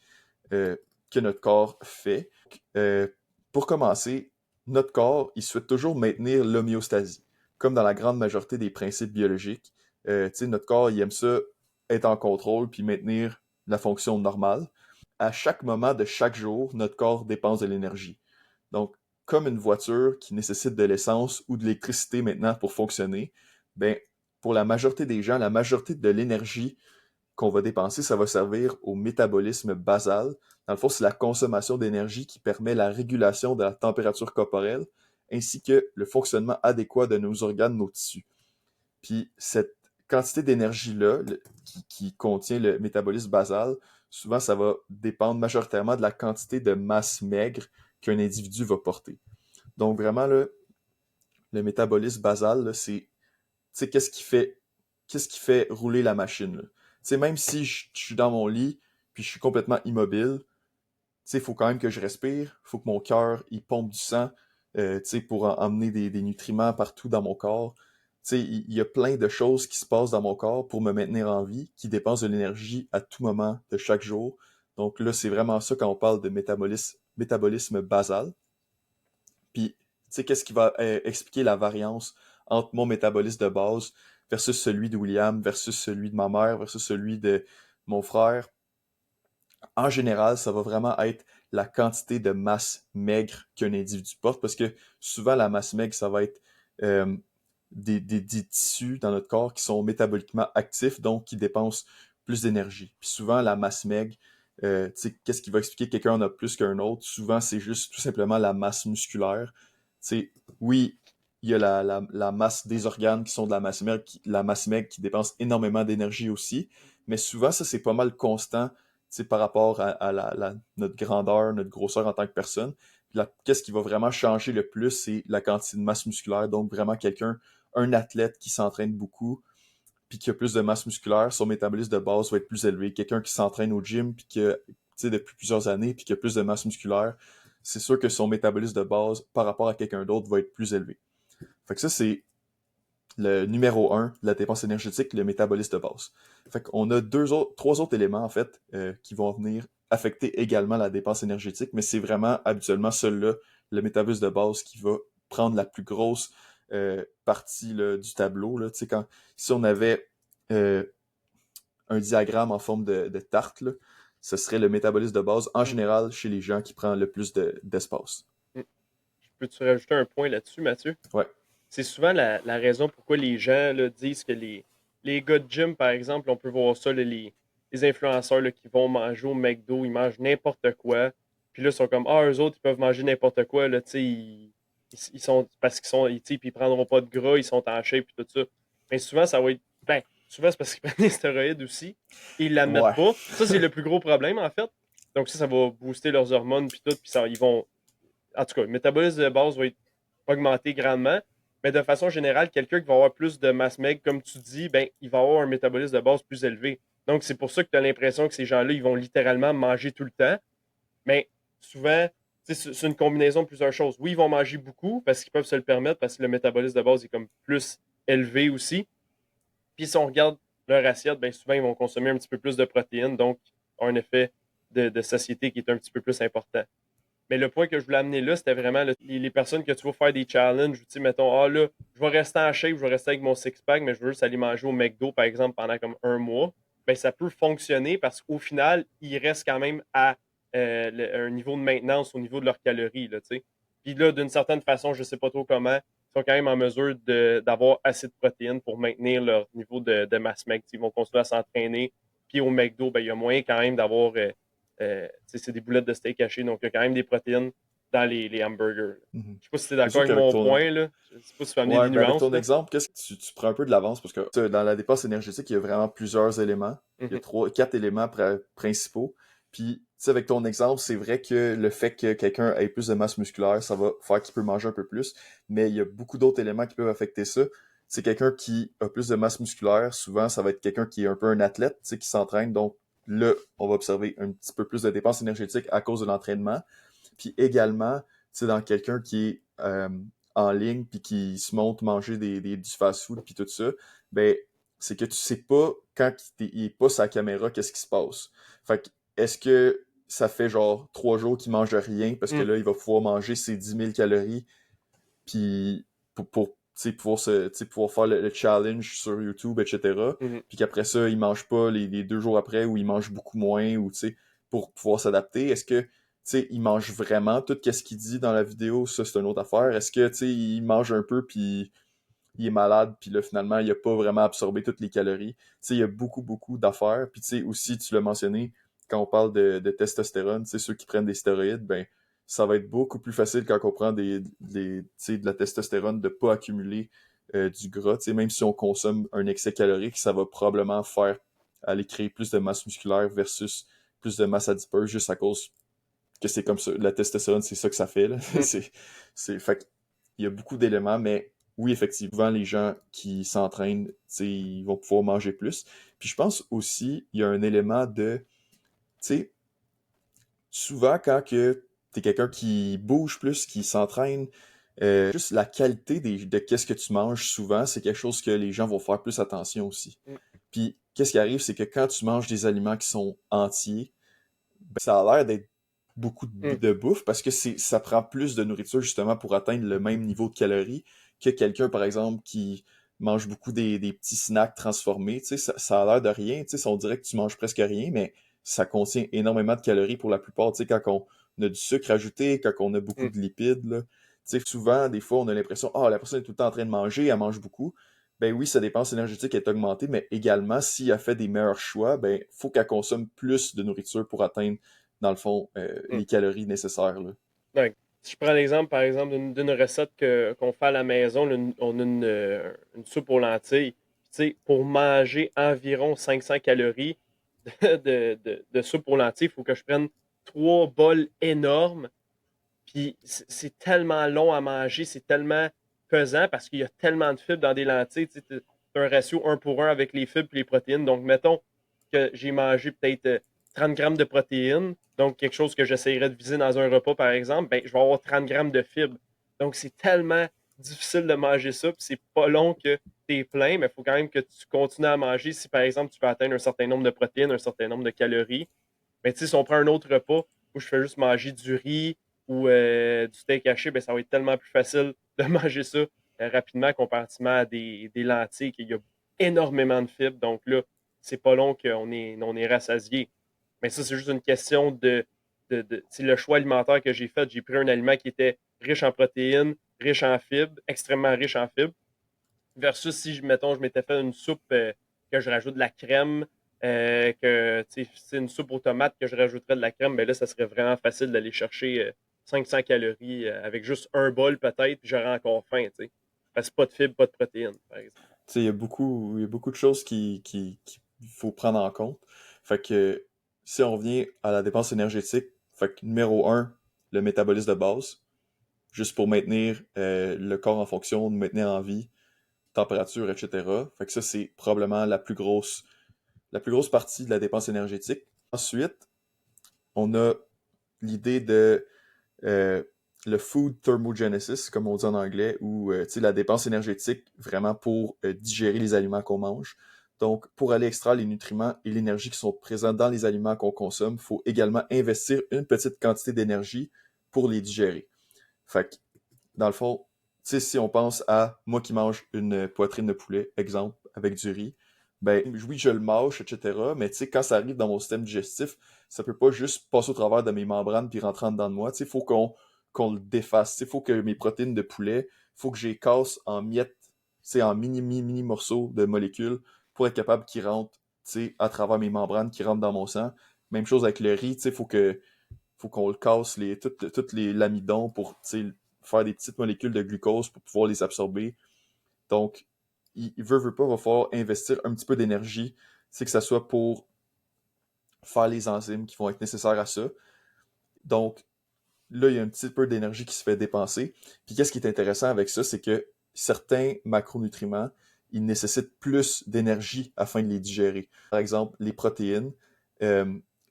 euh, que notre corps fait. Euh, pour commencer, notre corps, il souhaite toujours maintenir l'homéostasie. Comme dans la grande majorité des principes biologiques, tu sais, notre corps, il aime ça être en contrôle puis maintenir la fonction normale. À chaque moment de chaque jour, notre corps dépense de l'énergie. Donc, comme une voiture qui nécessite de l'essence ou de l'électricité maintenant pour fonctionner, ben, pour la majorité des gens, la majorité de l'énergie qu'on va dépenser, ça va servir au métabolisme basal. Dans le fond, c'est la consommation d'énergie qui permet la régulation de la température corporelle ainsi que le fonctionnement adéquat de nos organes, nos tissus. Puis cette quantité d'énergie-là, qui contient le métabolisme basal, souvent ça va dépendre majoritairement de la quantité de masse maigre qu'un individu va porter. Donc vraiment, là, le métabolisme basal, là, c'est qu'est-ce qui fait rouler la machine. Là. Même si je suis dans mon lit, puis je suis complètement immobile, il faut quand même que je respire, il faut que mon cœur il pompe du sang pour emmener des nutriments partout dans mon corps. Il y a plein de choses qui se passent dans mon corps pour me maintenir en vie, qui dépensent de l'énergie à tout moment de chaque jour. Donc là, c'est vraiment ça quand on parle de métabolisme basal. Puis, tu sais, qu'est-ce qui va expliquer la variance entre mon métabolisme de base versus celui de William, versus celui de ma mère, versus celui de mon frère? En général, ça va vraiment être la quantité de masse maigre qu'un individu porte, parce que souvent, la masse maigre, ça va être euh, des tissus dans notre corps qui sont métaboliquement actifs, donc qui dépensent plus d'énergie. Puis souvent, la masse maigre, tu sais, qu'est-ce qui va expliquer que quelqu'un en a plus qu'un autre? Souvent, c'est juste tout simplement la masse musculaire. Tu sais, oui, il y a la masse des organes qui sont de la masse maigre qui dépense énormément d'énergie aussi, mais souvent, ça, c'est pas mal constant par rapport à notre grandeur, notre grosseur en tant que personne. Qu'est-ce qui va vraiment changer le plus, c'est la quantité de masse musculaire. Donc, vraiment un athlète qui s'entraîne beaucoup, puis qui a plus de masse musculaire, son métabolisme de base va être plus élevé. Quelqu'un qui s'entraîne au gym, puis qui a, depuis plusieurs années, puis qui a plus de masse musculaire, c'est sûr que son métabolisme de base, par rapport à quelqu'un d'autre, va être plus élevé. Fait que ça, c'est le numéro un, la dépense énergétique, le métabolisme de base. Fait qu'on a trois autres éléments, en fait, qui vont venir affecter également la dépense énergétique, mais c'est vraiment habituellement celui-là, le métabolisme de base, qui va prendre la plus grosse partie là, du tableau. Là. Si on avait un diagramme en forme de tarte, là, ce serait le métabolisme de base, en Mm. général, chez les gens qui prennent le plus d'espace. Mm. Peux-tu rajouter un point là-dessus, Mathieu? Ouais. C'est souvent la raison pourquoi les gens là, disent que les gars de gym, par exemple, on peut voir ça, là, les influenceurs là, qui vont manger au McDo, ils mangent n'importe quoi. Puis là, ils sont comme, ah, eux autres, ils peuvent manger n'importe quoi. Là, tu sais, ils sont, parce qu'ils sont, tu sais, puis ils prendront pas de gras, ils sont en shape, puis tout ça. Mais souvent, ça va être, ben, souvent, c'est parce qu'ils prennent des stéroïdes aussi. Et ils l'admettent Ouais. pas. Ça, c'est le plus gros problème, en fait. Donc, ça va booster leurs hormones, puis tout, puis ça, ils vont, en tout cas, le métabolisme de base va être augmenté grandement. Mais de façon générale, quelqu'un qui va avoir plus de masse maigre, comme tu dis, ben, il va avoir un métabolisme de base plus élevé. Donc, c'est pour ça que tu as l'impression que ces gens-là, ils vont littéralement manger tout le temps. Mais souvent, c'est une combinaison de plusieurs choses. Oui, ils vont manger beaucoup parce qu'ils peuvent se le permettre, parce que le métabolisme de base est comme plus élevé aussi. Puis si on regarde leur assiette, ben, souvent, ils vont consommer un petit peu plus de protéines, donc ont un effet de satiété qui est un petit peu plus important. Mais le point que je voulais amener là, c'était vraiment les personnes que tu vas faire des challenges, tu sais, mettons, ah là, je vais rester en shape, je vais rester avec mon six-pack, mais je veux juste aller manger au McDo, par exemple, pendant comme un mois. Ben, ça peut fonctionner parce qu'au final, ils restent quand même à un niveau de maintenance au niveau de leurs calories, là, tu sais. Puis là, d'une certaine façon, je sais pas trop comment, ils sont quand même en mesure d'avoir assez de protéines pour maintenir leur niveau de masse maigre. Ils vont continuer à s'entraîner. Puis au McDo, ben, il y a moyen quand même d'avoir c'est des boulettes de steak hachées, donc il y a quand même des protéines dans les hamburgers. Mhm. Je sais pas si tu es C'est d'accord sûr avec qu'avec mon ton, point, là. Je sais pas si tu peux amener ouais, des mais avec nuances, ton là. exemple, qu'est-ce que tu prends un peu de l'avance parce que dans la dépense énergétique, il y a vraiment plusieurs éléments. Il y a Mhm. quatre éléments principaux. Puis, tu sais, avec ton exemple, c'est vrai que le fait que quelqu'un ait plus de masse musculaire, ça va faire qu'il peut manger un peu plus. Mais il y a beaucoup d'autres éléments qui peuvent affecter ça. C'est quelqu'un qui a plus de masse musculaire. Souvent, ça va être quelqu'un qui est un peu un athlète, tu sais, qui s'entraîne. Donc, là, on va observer un petit peu plus de dépenses énergétiques à cause de l'entraînement. Puis également, tu sais, dans quelqu'un qui est en ligne puis qui se monte manger du fast-food puis tout ça, ben c'est que tu sais pas quand il est pas sa caméra qu'est-ce qui se passe. Fait que est-ce que ça fait genre 3 jours qu'il mange rien parce que Mhm. là il va pouvoir manger ses 10 000 calories puis pour tu sais, pouvoir faire le challenge sur YouTube, etc. Mhm. Puis qu'après ça, il mange pas les 2 jours après ou il mange beaucoup moins ou tu sais, pour pouvoir s'adapter. Est-ce que tu sais, il mange vraiment tout ce qu'il dit dans la vidéo? Ça, c'est une autre affaire. Est-ce que tu sais, il mange un peu puis il est malade puis là, finalement, il a pas vraiment absorbé toutes les calories? Tu sais, il y a beaucoup, beaucoup d'affaires. Puis tu sais, aussi, tu l'as mentionné, quand on parle de testostérone, tu sais, ceux qui prennent des stéroïdes, ben ça va être beaucoup plus facile quand on prend tu sais, de la testostérone de pas accumuler du gras. Tu sais, même si on consomme un excès calorique, ça va probablement faire aller créer plus de masse musculaire versus plus de masse adipeuse juste à cause que c'est comme ça. La testostérone, c'est ça que ça fait, là. Mhm. Fait il y a beaucoup d'éléments, mais oui, effectivement, les gens qui s'entraînent, tu sais, ils vont pouvoir manger plus. Puis je pense aussi, il y a un élément de, tu sais, souvent quand que t'es quelqu'un qui bouge plus, qui s'entraîne, juste la qualité de qu'est-ce que tu manges souvent, c'est quelque chose que les gens vont faire plus attention aussi. Puis qu'est-ce qui arrive, c'est que quand tu manges des aliments qui sont entiers, ben, ça a l'air d'être beaucoup Mhm. de bouffe parce que ça prend plus de nourriture justement pour atteindre le même niveau de calories que quelqu'un, par exemple, qui mange beaucoup des petits snacks transformés. Tu sais, ça a l'air de rien. Tu sais, on dirait que tu manges presque rien, mais ça contient énormément de calories pour la plupart. Tu sais, quand on a du sucre ajouté, quand on a beaucoup Mhm. de lipides, là. Tu sais, souvent, des fois, on a l'impression, ah, la personne est tout le temps en train de manger, elle mange beaucoup. Ben oui, sa dépense énergétique est augmentée, mais également, si elle fait des meilleurs choix, ben, faut qu'elle consomme plus de nourriture pour atteindre dans le fond, Mhm. les calories nécessaires, là. Donc, si je prends l'exemple, par exemple, d'une recette qu'on fait à la maison, là, on a une soupe aux lentilles. Puis, tu sais, pour manger environ 500 calories de soupe aux lentilles, il faut que je prenne 3 bols énormes. Puis c'est tellement long à manger, c'est tellement pesant parce qu'il y a tellement de fibres dans des lentilles. Tu sais, as un ratio 1 pour 1 avec les fibres et les protéines. Donc, mettons que j'ai mangé peut-être 30 grammes de protéines, donc quelque chose que j'essayerais de viser dans un repas, par exemple, ben, je vais avoir 30 grammes de fibres. Donc, c'est tellement difficile de manger ça, puis c'est pas long que tu es plein, mais il faut quand même que tu continues à manger si, par exemple, tu peux atteindre un certain nombre de protéines, un certain nombre de calories. Mais tu sais, si on prend un autre repas où je fais juste manger du riz ou du steak haché, ben, ça va être tellement plus facile de manger ça rapidement comparativement à des lentilles, qu'il y a énormément de fibres. Donc là, c'est pas long on est rassasié. Mais ça, c'est juste une question c'est le choix alimentaire que j'ai fait. J'ai pris un aliment qui était riche en protéines, riche en fibres, extrêmement riche en fibres. Versus si, mettons, je m'étais fait une soupe que je rajoute de la crème, tu sais, c'est une soupe aux tomates que je rajouterais de la crème, mais là, ça serait vraiment facile d'aller chercher 500 calories avec juste un bol peut-être, puis j'aurais encore faim, tu sais. Parce que pas de fibres, pas de protéines, par exemple. Tu sais, il y a beaucoup de choses qu'il faut prendre en compte. Fait que, si on revient à la dépense énergétique, fait que numéro un, le métabolisme de base, juste pour maintenir le corps en fonction, nous maintenir en vie, température, etc. Fait que ça, c'est probablement la plus grosse partie de la dépense énergétique. Ensuite, on a l'idée de euh, le food thermogenesis, comme on dit en anglais, ou la dépense énergétique vraiment pour digérer les aliments qu'on mange. Donc, pour aller extraire les nutriments et l'énergie qui sont présents dans les aliments qu'on consomme, il faut également investir une petite quantité d'énergie pour les digérer. Fait que, dans le fond, tu sais, si on pense à moi qui mange une poitrine de poulet, exemple, avec du riz, ben oui, je le mâche, etc. Mais tu sais, quand ça arrive dans mon système digestif, ça peut pas juste passer au travers de mes membranes puis rentrer en dedans de moi. Tu sais, il faut qu'on le défasse. Il faut que mes protéines de poulet, faut que je les casse en miettes, en mini morceaux de molécules pour être capable qu'ils rentrent, à travers mes membranes, qu'ils rentrent dans mon sang. Même chose avec le riz, faut qu'on le casse toutes les l'amidon pour faire des petites molécules de glucose pour pouvoir les absorber. Donc, il veut pas, va falloir investir un petit peu d'énergie, que ça soit pour faire les enzymes qui vont être nécessaires à ça. Donc, là, il y a un petit peu d'énergie qui se fait dépenser. Puis qu'est-ce qui est intéressant avec ça, c'est que certains macronutriments, ils nécessitent plus d'énergie afin de les digérer. Par exemple, les protéines,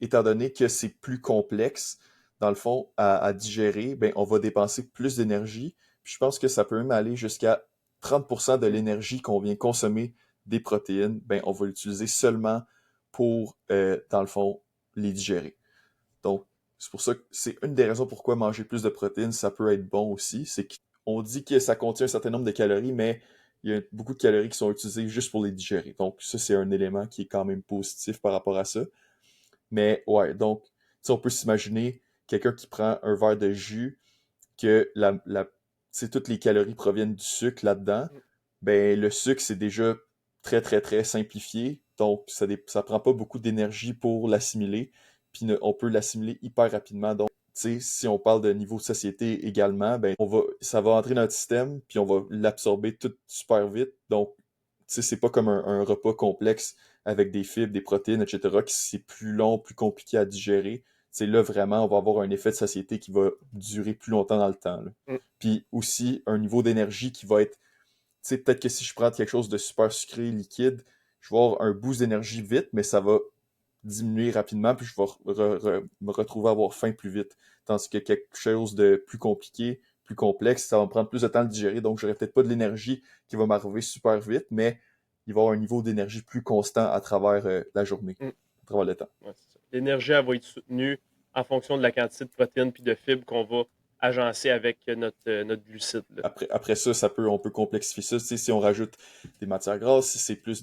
étant donné que c'est plus complexe, dans le fond, à digérer, ben, on va dépenser plus d'énergie. Puis je pense que ça peut même aller jusqu'à 30% de l'énergie qu'on vient consommer des protéines, ben, on va l'utiliser seulement pour, dans le fond, les digérer. Donc, c'est pour ça que c'est une des raisons pourquoi manger plus de protéines, ça peut être bon aussi. C'est qu'on dit que ça contient un certain nombre de calories, mais il y a beaucoup de calories qui sont utilisées juste pour les digérer. Donc, ça, c'est un élément qui est quand même positif par rapport à ça. Mais ouais, donc, tu sais, on peut s'imaginer quelqu'un qui prend un verre de jus, que toutes les calories proviennent du sucre là-dedans. Ben, le sucre, c'est déjà très, très, très simplifié. Donc, ça prend pas beaucoup d'énergie pour l'assimiler. Puis, on peut l'assimiler hyper rapidement. Donc, tu sais, si on parle de niveau de satiété également, ben, ça va entrer dans notre système, puis on va l'absorber tout super vite. Donc, tu sais, c'est pas comme un repas complexe avec des fibres, des protéines, etc., qui c'est plus long, plus compliqué à digérer. C'est là vraiment, on va avoir un effet de satiété qui va durer plus longtemps dans le temps, là. Mm. Puis aussi, un niveau d'énergie qui va être, tu sais, peut-être que si je prends quelque chose de super sucré, liquide, je vais avoir un boost d'énergie vite, mais ça va diminuer rapidement, puis je vais me retrouver à avoir faim plus vite. Tandis que quelque chose de plus compliqué, plus complexe, ça va me prendre plus de temps à le digérer, donc j'aurai peut-être pas de l'énergie qui va m'arriver super vite, mais il va y avoir un niveau d'énergie plus constant à travers la journée, Mm. à travers le temps. Ouais, c'est ça. L'énergie, elle va être soutenue en fonction de la quantité de protéines puis de fibres qu'on va agencer avec notre glucide, là. Après ça, on peut complexifier ça. Tu sais, si on rajoute des matières grasses, si c'est plus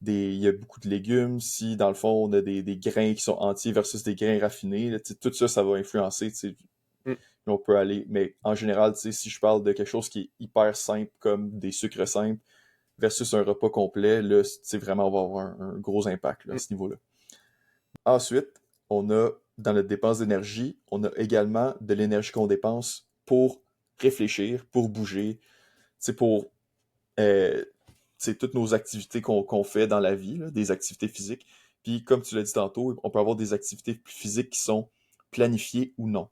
il y a beaucoup de légumes, si dans le fond on a des grains qui sont entiers versus des grains raffinés, là, tu sais, tout ça, ça va influencer. Tu sais, Mm. on peut aller, mais en général, tu sais, si je parle de quelque chose qui est hyper simple, comme des sucres simples, versus un repas complet, là, tu sais, vraiment, on va avoir un gros impact là, à Mm. ce niveau-là. Ensuite, on a, dans notre dépense d'énergie, on a également de l'énergie qu'on dépense pour réfléchir, pour bouger, pour euh, toutes nos activités qu'on fait dans la vie, là, des activités physiques. Puis, comme tu l'as dit tantôt, on peut avoir des activités physiques qui sont planifiées ou non.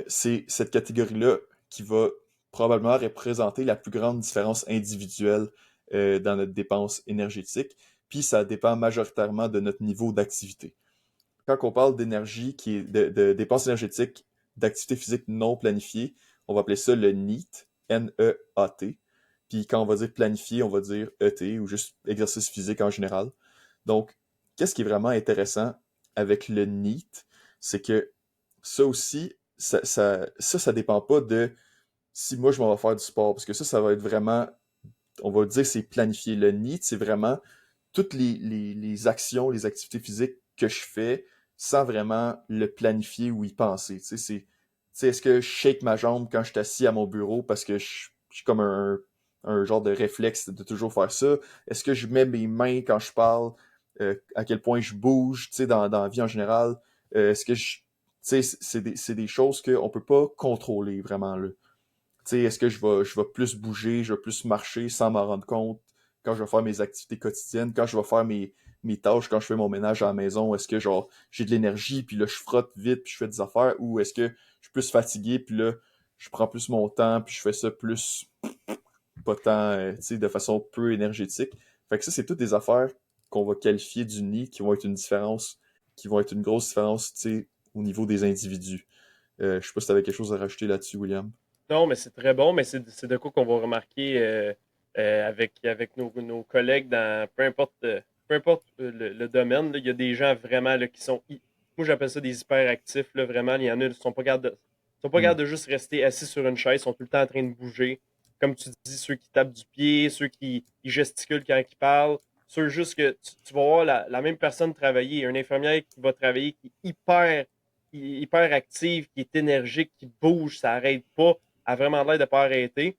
C'est cette catégorie-là qui va probablement représenter la plus grande différence individuelle dans notre dépense énergétique. Puis, ça dépend majoritairement de notre niveau d'activité. Quand on parle d'énergie qui est de dépenses énergétiques d'activité physique non planifiée, on va appeler ça le NEAT, N-E-A-T. Puis quand on va dire planifié, on va dire ET ou juste exercice physique en général. Donc, qu'est-ce qui est vraiment intéressant avec le NEAT, c'est que ça aussi, ça dépend pas de si moi je m'en vais faire du sport, parce que ça va être vraiment, on va dire c'est planifié. Le NEAT, c'est vraiment toutes les actions, les activités physiques que je fais sans vraiment le planifier ou y penser. Tu sais, est-ce que je shake ma jambe quand je suis assis à mon bureau parce que je suis comme un genre de réflexe de toujours faire ça? Est-ce que je mets mes mains quand je parle? À quel point je bouge, tu sais, dans la vie en général? Est-ce que je... Tu sais, c'est des choses qu'on peut pas contrôler vraiment, là. Tu sais, est-ce que je vais plus bouger, je vais plus marcher sans m'en rendre compte quand je vais faire mes activités quotidiennes, quand je vais faire mes tâches, quand je fais mon ménage à la maison, est-ce que genre j'ai de l'énergie, puis là je frotte vite, puis je fais des affaires, ou est-ce que je suis plus fatigué, puis là je prends plus mon temps, puis je fais ça plus pas tant, tu sais, de façon peu énergétique. Fait que ça, c'est toutes des affaires qu'on va qualifier d'unies, qui vont être une différence, qui vont être une grosse différence, tu sais, au niveau des individus. Je sais pas si tu avais quelque chose à rajouter là-dessus, William. Non, mais c'est très bon, mais c'est de quoi qu'on va remarquer avec nos collègues dans peu importe le domaine, là, il y a des gens vraiment là, qui sont, moi j'appelle ça des hyperactifs, là, vraiment, il y en a qui sont sont pas Hmm. capables de juste rester assis sur une chaise, ils sont tout le temps en train de bouger. Comme tu dis, ceux qui tapent du pied, ceux qui ils gesticulent quand ils parlent, ceux juste que tu vas voir la même personne travailler, une infirmière qui va travailler, qui est hyper active, qui est énergique, qui bouge, ça n'arrête pas, a vraiment l'air de pas arrêter.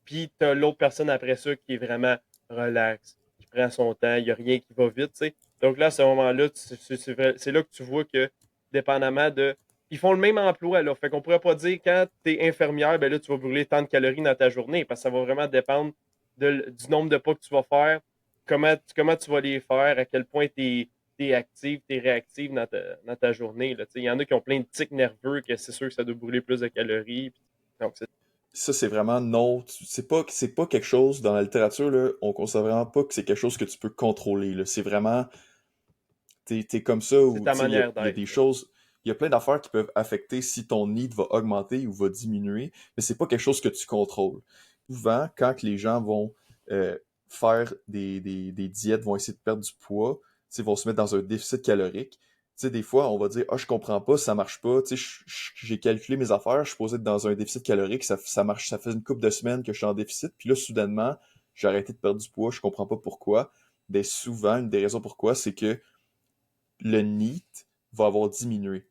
Puis tu as l'autre personne après ça qui est vraiment relax, qui prend son temps, il n'y a rien qui va vite, tu sais. Donc là, à ce moment-là, c'est là que tu vois que, dépendamment de. Ils font le même emploi, là. Fait qu'on pourrait pas dire quand tu es infirmière, ben là, tu vas brûler tant de calories dans ta journée, parce que ça va vraiment dépendre du nombre de pas que tu vas faire, comment tu vas les faire, à quel point tu es active, tu es réactive dans ta journée. Là. Tu sais, il y en a qui ont plein de tics nerveux, que c'est sûr que ça doit brûler plus de calories. Donc, Ça, c'est vraiment non. C'est pas quelque chose, dans la littérature, là, on considère vraiment pas que c'est quelque chose que tu peux contrôler, là. C'est vraiment, t'es comme ça, c'est ou, ta tu sais, manière il y a des d'être. choses, il y a plein d'affaires qui peuvent affecter si ton need va augmenter ou va diminuer, mais c'est pas quelque chose que tu contrôles. Souvent, quand que les gens vont faire des diètes, vont essayer de perdre du poids, tu sais, vont se mettre dans un déficit calorique, tu sais, des fois, on va dire, ah, je comprends pas, ça marche pas, tu sais, j'ai calculé mes affaires, je suis supposé être dans un déficit calorique, ça marche, ça fait une couple de semaines que je suis en déficit, puis là, soudainement, j'ai arrêté de perdre du poids, je comprends pas pourquoi. Ben, souvent, une des raisons pourquoi, c'est que le NEAT va avoir diminué.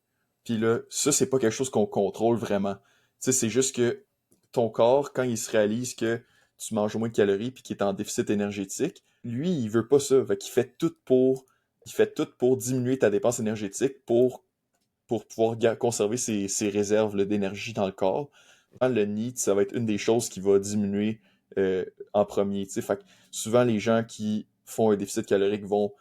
Puis là, ça, c'est pas quelque chose qu'on contrôle vraiment. Tu sais, c'est juste que ton corps, quand il se réalise que tu manges moins de calories puis qu'il est en déficit énergétique, lui, il veut pas ça. Fait qu'il il fait tout pour diminuer ta dépense énergétique pour pouvoir conserver ses réserves là, d'énergie dans le corps. Le NEAT, ça va être une des choses qui va diminuer en premier. Tu sais. Fait que souvent, les gens qui font un déficit calorique vont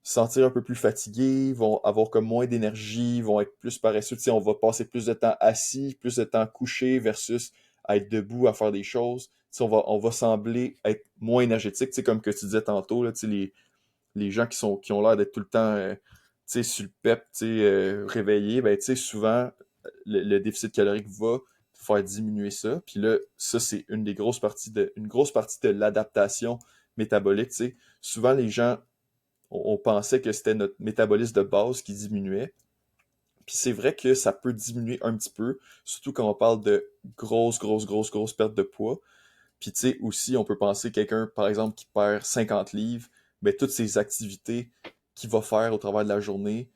se sentir un peu plus fatigués, vont avoir comme moins d'énergie, vont être plus paresseux. Tu sais, on va passer plus de temps assis, plus de temps couché versus à être debout, à faire des choses. Tu sais, on va sembler être moins énergétique. Tu sais, comme que tu disais tantôt, là, tu sais, les gens qui ont l'air d'être tout le temps tu sais, sur le pep, tu sais, réveillés, ben, tu sais, souvent, le déficit calorique va faire diminuer ça. Puis là, ça, c'est une grosse partie de l'adaptation métabolique, tu sais. Souvent, les gens on pensait que c'était notre métabolisme de base qui diminuait. Puis c'est vrai que ça peut diminuer un petit peu, surtout quand on parle de grosse perte de poids. Puis tu sais, aussi, on peut penser quelqu'un, par exemple, qui perd 50 livres, ben toutes ces activités qu'il va faire au travers de la journée,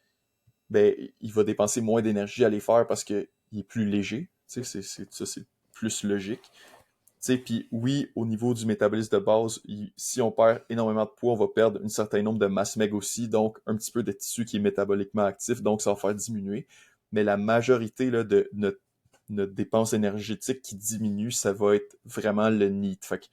ben il va dépenser moins d'énergie à les faire parce qu'il est plus léger. Tu sais, ça, c'est plus logique. Tu sais, puis oui, au niveau du métabolisme de base, si on perd énormément de poids, on va perdre un certain nombre de masse maigre aussi, donc un petit peu de tissu qui est métaboliquement actif, donc ça va faire diminuer. Mais la majorité là, de notre dépense énergétique qui diminue, ça va être vraiment le NEAT. Fait que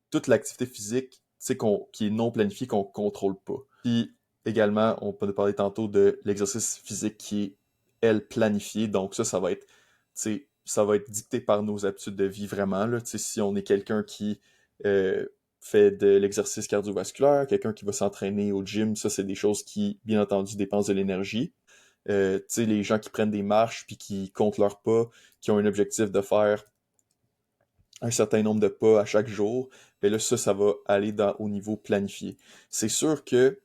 toute l'activité physique, tu sais, qui est non planifiée, qu'on contrôle pas. Puis également, on peut parler tantôt de l'exercice physique qui est, elle, planifié. Donc ça va être, tu sais, ça va être dicté par nos habitudes de vie vraiment. Là. Tu sais, si on est quelqu'un qui euh, fait de l'exercice cardiovasculaire, quelqu'un qui va s'entraîner au gym, ça, c'est des choses qui, bien entendu, dépensent de l'énergie. Tu sais, les gens qui prennent des marches puis qui comptent leurs pas, qui ont un objectif de faire un certain nombre de pas à chaque jour, ben là, ça va aller au niveau planifié. C'est sûr que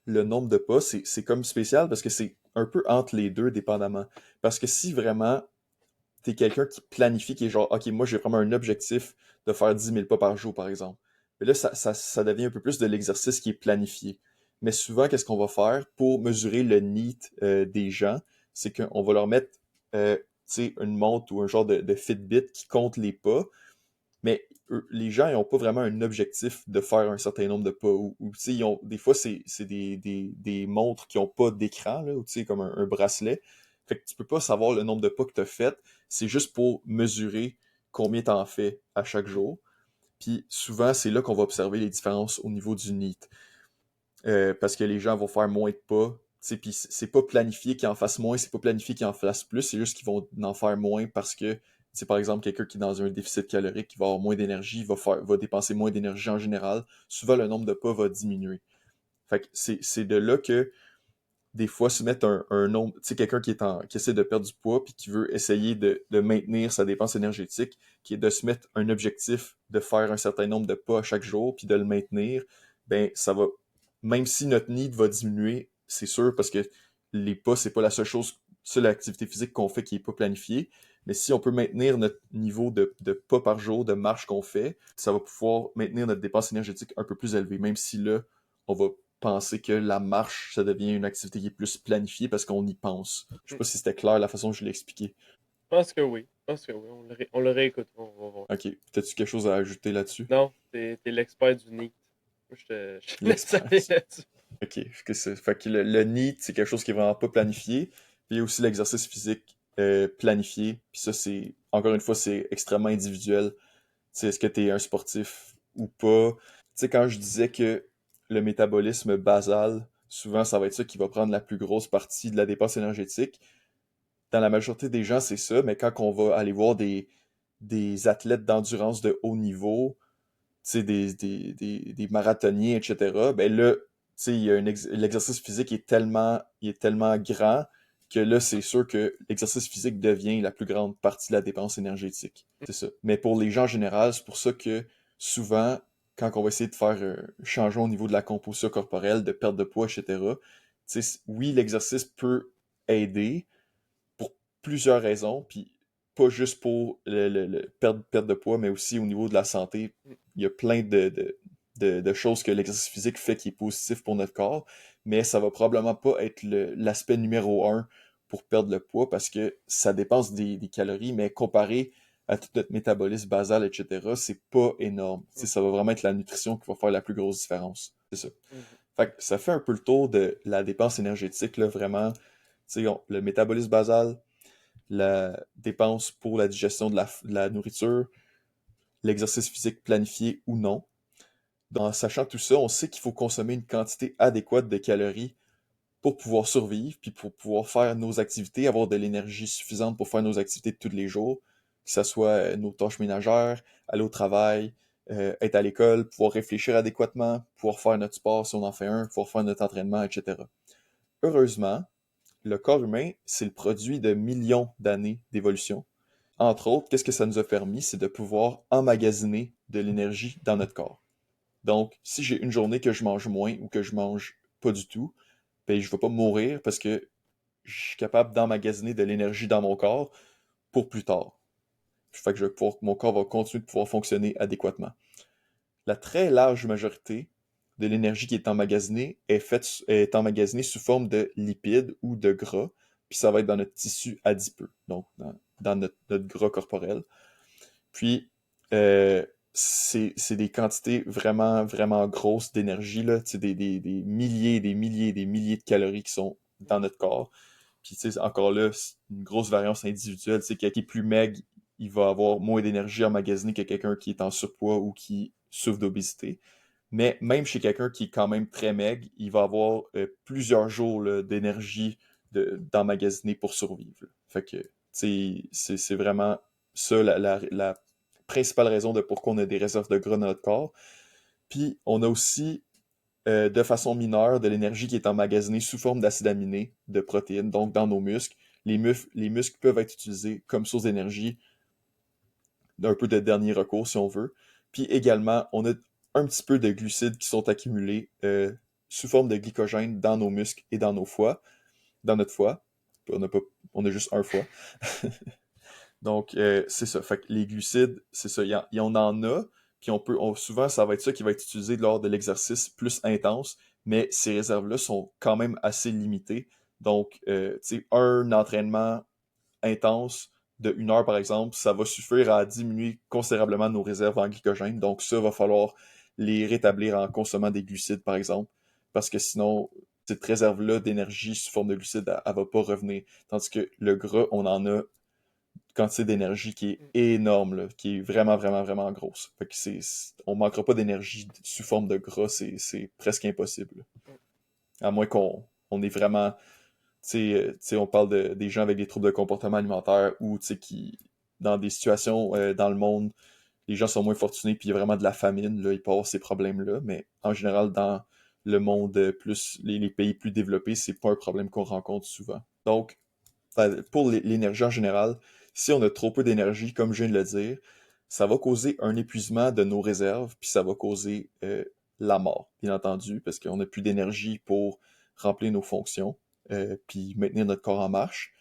le nombre de pas, c'est comme spécial parce que c'est un peu entre les deux, dépendamment. Parce que si vraiment t'es quelqu'un qui planifie, qui est genre, OK, moi j'ai vraiment un objectif de faire 10 000 pas par jour, par exemple. Mais là, ça devient un peu plus de l'exercice qui est planifié. Mais souvent, qu'est-ce qu'on va faire pour mesurer le NEAT des gens? C'est qu'on va leur mettre tu sais, une montre ou un genre de Fitbit qui compte les pas, mais les gens, ils n'ont pas vraiment un objectif de faire un certain nombre de pas. Ou tu sais, des fois, c'est des montres qui n'ont pas d'écran, là, ou tu sais, comme un bracelet. Fait que tu peux pas savoir le nombre de pas que tu as fait. C'est juste pour mesurer combien tu en fais à chaque jour. Puis souvent, c'est là qu'on va observer les différences au niveau du NEAT. Parce que les gens vont faire moins de pas. Tu sais, puis c'est pas planifié qu'ils en fassent moins, c'est pas planifié qu'ils en fassent plus, c'est juste qu'ils vont en faire moins parce que c'est par exemple quelqu'un qui est dans un déficit calorique, qui va avoir moins d'énergie, va dépenser moins d'énergie en général. Souvent, le nombre de pas va diminuer. Fait que c'est de là que des fois se mettre un nombre, tu sais, quelqu'un qui essaie de perdre du poids puis qui veut essayer de maintenir sa dépense énergétique, qui est de se mettre un objectif de faire un certain nombre de pas chaque jour puis de le maintenir, ben ça va, même si notre need va diminuer, c'est sûr parce que les pas, c'est pas la seule chose seule activité physique qu'on fait qui n'est pas planifiée. Mais si on peut maintenir notre niveau de pas par jour, de marche qu'on fait, ça va pouvoir maintenir notre dépense énergétique un peu plus élevée, même si là, on va penser que la marche, ça devient une activité qui est plus planifiée parce qu'on y pense. Je sais Hmm. pas si c'était clair la façon dont je l'ai expliqué. Je pense que oui. Je pense que oui. On le réécoute. On va voir. Ok, peut-être quelque chose à ajouter là-dessus? Non, t'es l'expert du NEAT. Moi, je te laisse L'expert. aller là-dessus. Ok, fait que le NEAT, c'est quelque chose qui est vraiment pas planifié. Puis il y a aussi l'exercice physique planifié. Puis ça, c'est, encore une fois, c'est extrêmement individuel. Tu sais, est-ce que tu es un sportif ou pas? Tu sais, quand je disais que le métabolisme basal, souvent, ça va être ça qui va prendre la plus grosse partie de la dépense énergétique. Dans la majorité des gens, c'est ça, mais quand on va aller voir des athlètes d'endurance de haut niveau, tu sais, des marathoniens, etc., ben là, tu sais, l'exercice physique est tellement grand que là, c'est sûr que l'exercice physique devient la plus grande partie de la dépense énergétique. C'est ça. Mais pour les gens en général, c'est pour ça que souvent, quand on va essayer de faire un changement au niveau de la composition corporelle, de perte de poids, etc., tu sais, oui, l'exercice peut aider, pour plusieurs raisons, puis pas juste pour perte de poids, mais aussi au niveau de la santé. Il y a plein de choses que l'exercice physique fait qui est positif pour notre corps, mais ça va probablement pas être l'aspect numéro un pour perdre le poids parce que ça dépense des calories, mais comparé à tout notre métabolisme basal, etc., c'est pas énorme. Tu sais, ça va vraiment être la nutrition qui va faire la plus grosse différence. C'est ça. Mhm. Fait que ça fait un peu le tour de la dépense énergétique, là, vraiment. Tu sais, le métabolisme basal, la dépense pour la digestion de la nourriture, l'exercice physique planifié ou non. En sachant tout ça, on sait qu'il faut consommer une quantité adéquate de calories pour pouvoir survivre, puis pour pouvoir faire nos activités, avoir de l'énergie suffisante pour faire nos activités de tous les jours, que ce soit nos tâches ménagères, aller au travail, être à l'école, pouvoir réfléchir adéquatement, pouvoir faire notre sport si on en fait un, pouvoir faire notre entraînement, etc. Heureusement, le corps humain, c'est le produit de millions d'années d'évolution. Entre autres, qu'est-ce que ça nous a permis? C'est de pouvoir emmagasiner de l'énergie dans notre corps. Donc, si j'ai une journée que je mange moins ou que je mange pas du tout, ben, je vais pas mourir parce que je suis capable d'emmagasiner de l'énergie dans mon corps pour plus tard. Fait que mon corps va continuer de pouvoir fonctionner adéquatement. La très large majorité de l'énergie qui est emmagasinée est emmagasinée sous forme de lipides ou de gras, puis ça va être dans notre tissu adipeux, donc dans notre gras corporel. Puis, euh, c'est des quantités vraiment, vraiment grosses d'énergie, là. C'est des milliers, des milliers, des milliers de calories qui sont dans notre corps. Puis, tu sais, encore là, c'est une grosse variance individuelle. C'est quelqu'un qui est plus maigre, il va avoir moins d'énergie emmagasinée que quelqu'un qui est en surpoids ou qui souffre d'obésité. Mais même chez quelqu'un qui est quand même très maigre, il va avoir plusieurs jours là, d'énergie d'emmagasiner pour survivre, là. Fait que, tu sais, c'est vraiment ça la principale raison de pourquoi on a des réserves de gras dans notre corps. Puis, on a aussi, de façon mineure, de l'énergie qui est emmagasinée sous forme d'acides aminés, de protéines, donc dans nos muscles. Les muscles peuvent être utilisés comme source d'énergie d'un peu de dernier recours, si on veut. Puis également, on a un petit peu de glucides qui sont accumulés sous forme de glycogène dans nos muscles et dans nos foies, dans notre foie. On a juste un foie. Donc, c'est ça. Fait que les glucides, c'est ça. On en a, puis souvent, ça va être ça qui va être utilisé lors de l'exercice plus intense, mais ces réserves-là sont quand même assez limitées. Donc, tu sais, un entraînement intense de 1 heure, par exemple, ça va suffire à diminuer considérablement nos réserves en glycogène. Donc, ça, va falloir les rétablir en consommant des glucides, par exemple, parce que sinon, cette réserve-là d'énergie sous forme de glucides, elle va pas revenir. Tandis que le gras, on en a quantité d'énergie qui est énorme, là, qui est vraiment, vraiment, vraiment grosse. Fait que on manquera pas d'énergie sous forme de gras, c'est presque impossible. À moins qu'on ait vraiment, tu sais, on parle des gens avec des troubles de comportement alimentaire ou, tu sais, qui, dans des situations dans le monde, les gens sont moins fortunés puis il y a vraiment de la famine, là, ils peuvent avoir ces problèmes-là, mais en général, dans le monde plus, les pays plus développés, c'est pas un problème qu'on rencontre souvent. Donc, pour l'énergie en général, si on a trop peu d'énergie, comme je viens de le dire, ça va causer un épuisement de nos réserves, puis ça va causer la mort, bien entendu, parce qu'on n'a plus d'énergie pour remplir nos fonctions, puis maintenir notre corps en marche.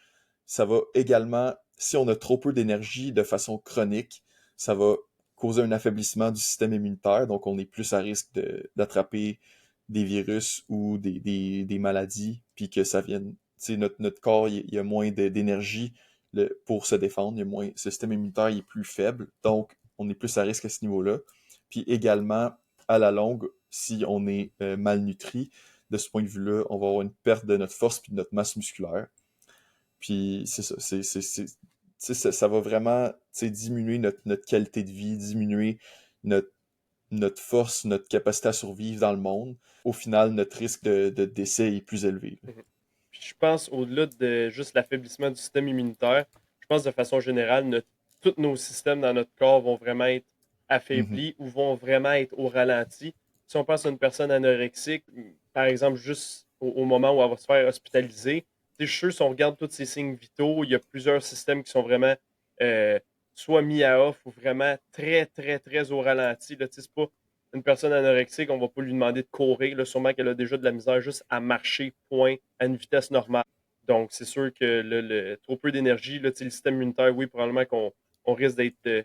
Ça va également, si on a trop peu d'énergie de façon chronique, ça va causer un affaiblissement du système immunitaire, donc on est plus à risque d'attraper des virus ou des maladies, puis que ça vienne, tu sais, notre corps, il y a moins d'énergie pour se défendre, il y a moins, ce système immunitaire il est plus faible, donc on est plus à risque à ce niveau-là. Puis également, à la longue, si on est malnutri, de ce point de vue-là, on va avoir une perte de notre force puis de notre masse musculaire. Puis c'est ça, ça va vraiment diminuer notre qualité de vie, diminuer notre, notre force, notre capacité à survivre dans le monde. Au final, notre risque de décès est plus élevé. Mhm. Puis je pense, au-delà de juste l'affaiblissement du système immunitaire, je pense de façon générale, tous nos systèmes dans notre corps vont vraiment être Mhm. affaiblis ou vont vraiment être au ralenti. Si on pense à une personne anorexique, par exemple, juste au moment où elle va se faire hospitaliser, je suis sûr, si on regarde tous ces signes vitaux, il y a plusieurs systèmes qui sont vraiment euh, soit mis à off ou vraiment très, très, très au ralenti. Là, c'est pas une personne anorexique, on va pas lui demander de courir. Là, sûrement qu'elle a déjà de la misère juste à marcher, point, à une vitesse normale. Donc, c'est sûr que trop peu d'énergie, là, le système immunitaire, oui, probablement qu'on risque d'être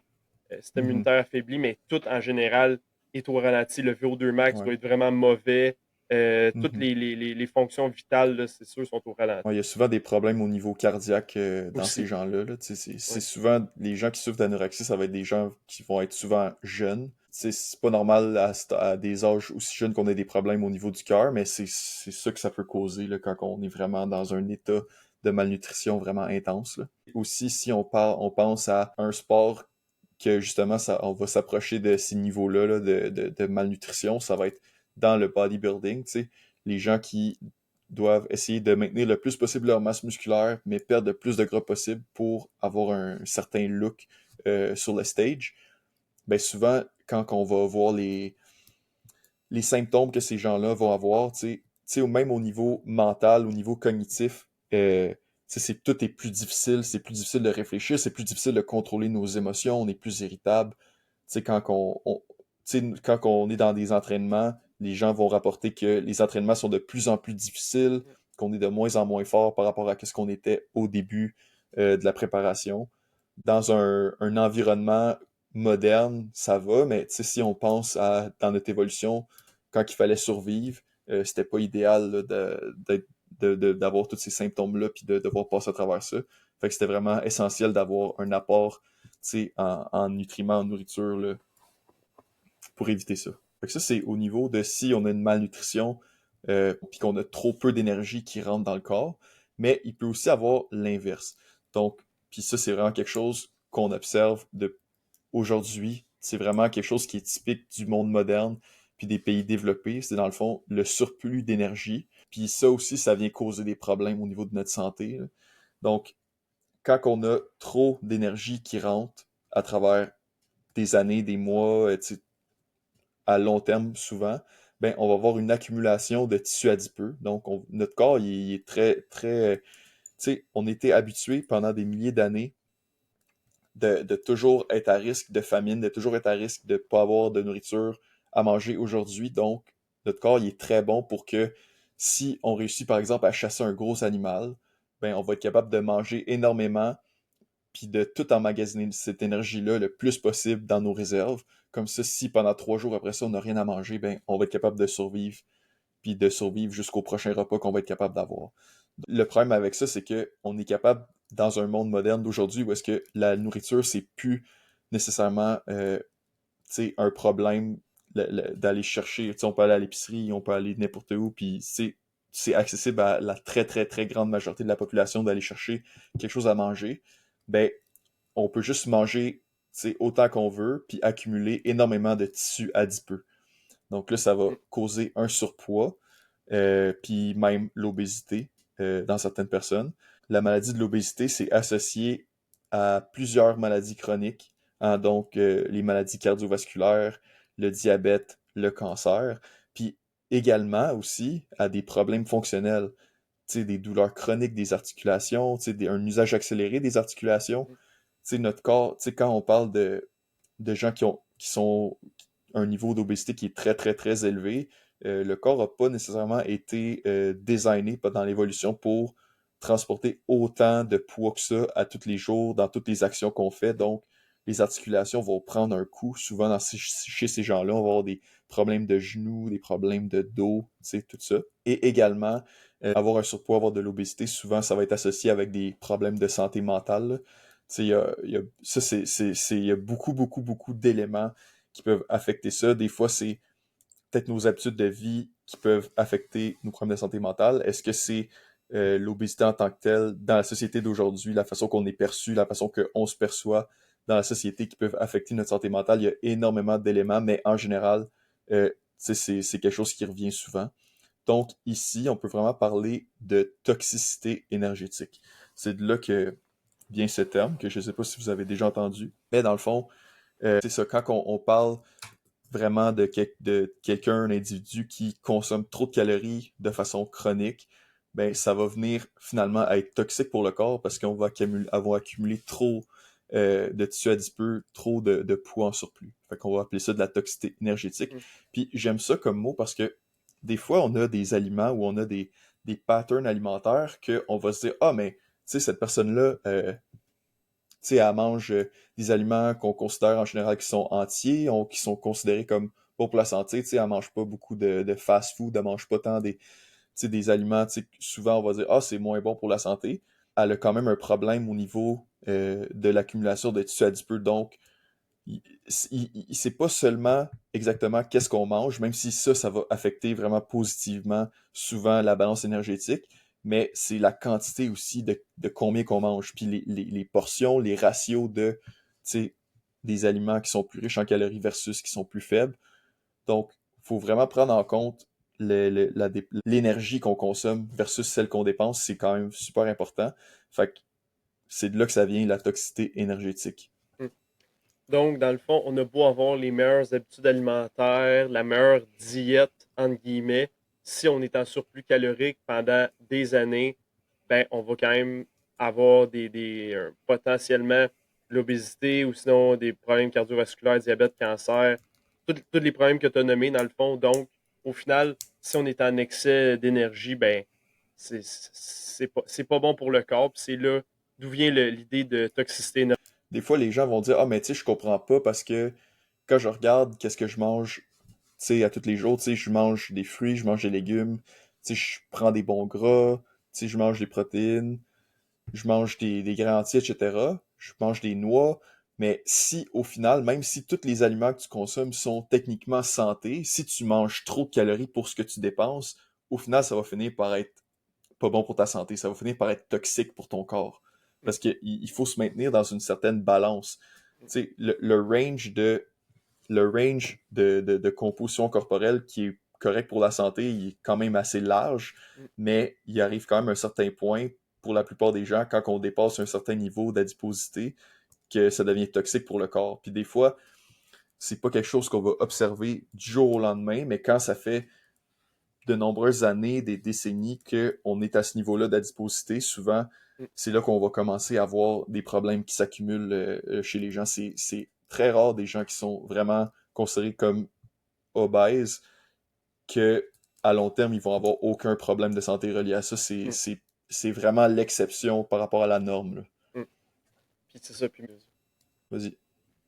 système Mhm. immunitaire affaibli, mais tout en général est au ralenti. Le VO2 max Ouais. doit être vraiment mauvais. Toutes Mhm. les fonctions vitales, là, c'est sûr, sont au ralenti Ouais, il y a souvent des problèmes au niveau cardiaque dans ces aussi. gens-là. Là. C'est Oui. souvent les gens qui souffrent d'anorexie, ça va être des gens qui vont être souvent jeunes. C'est pas normal à des âges aussi jeunes qu'on ait des problèmes au niveau du cœur, mais c'est ça que ça peut causer là, quand on est vraiment dans un état de malnutrition vraiment intense. Là. Aussi, si on pense à un sport que justement on va s'approcher de ces niveaux-là là, de malnutrition, ça va être dans le bodybuilding, tu sais, les gens qui doivent essayer de maintenir le plus possible leur masse musculaire, mais perdre le plus de gras possible pour avoir un certain look sur le stage. Ben souvent, quand on va voir les symptômes que ces gens-là vont avoir, tu sais, même au niveau mental, au niveau cognitif, tout est plus difficile, c'est plus difficile de réfléchir, c'est plus difficile de contrôler nos émotions, on est plus irritable. Tu sais, quand on est dans des entraînements, les gens vont rapporter que les entraînements sont de plus en plus difficiles, qu'on est de moins en moins fort par rapport à ce qu'on était au début de la préparation. Dans un environnement moderne, ça va, mais si on pense dans notre évolution, quand il fallait survivre, c'était pas idéal là, d'avoir tous ces symptômes-là puis de devoir passer à travers ça. Fait que c'était vraiment essentiel d'avoir un apport en nutriments, en nourriture là, pour éviter ça. Fait que ça, c'est au niveau de si on a une malnutrition puis qu'on a trop peu d'énergie qui rentre dans le corps, mais il peut aussi avoir l'inverse. Donc, puis ça, c'est vraiment quelque chose qu'on observe de aujourd'hui. C'est vraiment quelque chose qui est typique du monde moderne puis des pays développés. C'est dans le fond le surplus d'énergie. Puis ça aussi, ça vient causer des problèmes au niveau de notre santé. Là. Donc, quand on a trop d'énergie qui rentre à travers des années, des mois, à long terme souvent, ben on va avoir une accumulation de tissu adipeux. Donc notre corps il est très très, tu sais, on était habitué pendant des milliers d'années de toujours être à risque de famine, de toujours être à risque de ne pas avoir de nourriture à manger aujourd'hui. Donc notre corps il est très bon pour que si on réussit par exemple à chasser un gros animal, ben on va être capable de manger énormément puis de tout emmagasiner cette énergie-là le plus possible dans nos réserves. Comme ça, si pendant 3 jours après ça, on n'a rien à manger, ben, on va être capable de survivre, puis de survivre jusqu'au prochain repas qu'on va être capable d'avoir. Le problème avec ça, c'est que on est capable, dans un monde moderne d'aujourd'hui, où est-ce que la nourriture, c'est plus nécessairement un problème d'aller chercher. On peut aller à l'épicerie, on peut aller n'importe où, puis c'est accessible à la très, très, très grande majorité de la population d'aller chercher quelque chose à manger. Ben, on peut juste manger autant qu'on veut, puis accumuler énormément de tissus adipeux. Donc là, ça va causer un surpoids, puis même l'obésité dans certaines personnes. La maladie de l'obésité, c'est associé à plusieurs maladies chroniques, hein, donc les maladies cardiovasculaires, le diabète, le cancer, puis également aussi à des problèmes fonctionnels, des douleurs chroniques des articulations, un usage accéléré des articulations. Notre corps, quand on parle de gens qui sont un niveau d'obésité qui est très, très, très élevé, le corps n'a pas nécessairement été designé dans l'évolution pour transporter autant de poids que ça à tous les jours, dans toutes les actions qu'on fait. Donc, les articulations vont prendre un coup. Souvent, chez ces gens-là, on va avoir des problèmes de genoux, des problèmes de dos, tu sais, tout ça. Et également, avoir un surpoids, avoir de l'obésité, souvent, ça va être associé avec des problèmes de santé mentale, là. Tu sais, ça, il y a beaucoup, beaucoup, beaucoup d'éléments qui peuvent affecter ça. Des fois, c'est peut-être nos habitudes de vie qui peuvent affecter nos problèmes de santé mentale. Est-ce que c'est l'obésité en tant que telle dans la société d'aujourd'hui, la façon qu'on est perçu, la façon qu'on se perçoit dans la société qui peuvent affecter notre santé mentale? Il y a énormément d'éléments, mais en général, c'est quelque chose qui revient souvent. Donc ici, on peut vraiment parler de toxicité énergétique. C'est de là que vient ce terme, que je ne sais pas si vous avez déjà entendu. Mais dans le fond, c'est ça, quand on parle vraiment de quelqu'un, un individu qui consomme trop de calories de façon chronique, ben ça va venir finalement être toxique pour le corps parce qu'on va avoir accumulé trop de tissu adipeux, trop de poids en surplus. Fait qu'on va appeler ça de la toxicité énergétique. Mm. Puis j'aime ça comme mot parce que des fois, on a des aliments ou on a des patterns alimentaires qu'on va se dire, ah, mais tu sais, cette personne-là, tu sais, elle mange des aliments qu'on considère en général qui sont entiers, qui sont considérés comme bons pour la santé. Tu sais, elle mange pas beaucoup de fast-food, elle mange pas tant tu sais, des aliments, tu sais, que souvent on va dire « Ah, c'est moins bon pour la santé ». Elle a quand même un problème au niveau de l'accumulation de tissus adipeux. Donc, c'est pas seulement exactement qu'est-ce qu'on mange, même si ça va affecter vraiment positivement souvent la balance énergétique, mais c'est la quantité aussi de combien qu'on mange, puis les portions, les ratios de, tu sais, des aliments qui sont plus riches en calories versus qui sont plus faibles. Donc, il faut vraiment prendre en compte l'énergie qu'on consomme versus celle qu'on dépense, c'est quand même super important. Fait que c'est de là que ça vient la toxicité énergétique. Mm. Donc, dans le fond, on a beau avoir les meilleures habitudes alimentaires, la meilleure diète, entre guillemets, si on est en surplus calorique pendant des années, ben, on va quand même avoir potentiellement l'obésité ou sinon des problèmes cardiovasculaires, diabète, cancer, tous les problèmes que tu as nommés dans le fond. Donc, au final, si on est en excès d'énergie, ben, c'est pas bon pour le corps. Puis c'est là d'où vient l'idée de toxicité énergétique. Des fois, les gens vont dire, ah, mais tu sais, je comprends pas parce que quand je regarde qu'est-ce que je mange, tu sais, à tous les jours, tu sais, je mange des fruits, je mange des légumes, tu sais, je prends des bons gras, tu sais, je mange des protéines, je mange des grains entiers, etc. Je mange des noix. Mais si, au final, même si tous les aliments que tu consommes sont techniquement santé, si tu manges trop de calories pour ce que tu dépenses, au final, ça va finir par être pas bon pour ta santé. Ça va finir par être toxique pour ton corps. Parce qu'il faut se maintenir dans une certaine balance. Tu sais, le range de composition corporelle qui est correct pour la santé, il est quand même assez large, mais il arrive quand même à un certain point, pour la plupart des gens, quand on dépasse un certain niveau d'adiposité, que ça devient toxique pour le corps. Puis des fois, c'est pas quelque chose qu'on va observer du jour au lendemain, mais quand ça fait de nombreuses années, des décennies qu'on est à ce niveau-là d'adiposité, souvent, c'est là qu'on va commencer à avoir des problèmes qui s'accumulent chez les gens. C'est très rare des gens qui sont vraiment considérés comme obèses que à long terme, ils vont avoir aucun problème de santé relié à ça. C'est vraiment l'exception par rapport à la norme, là. Puis c'est ça. Puis Vas-y.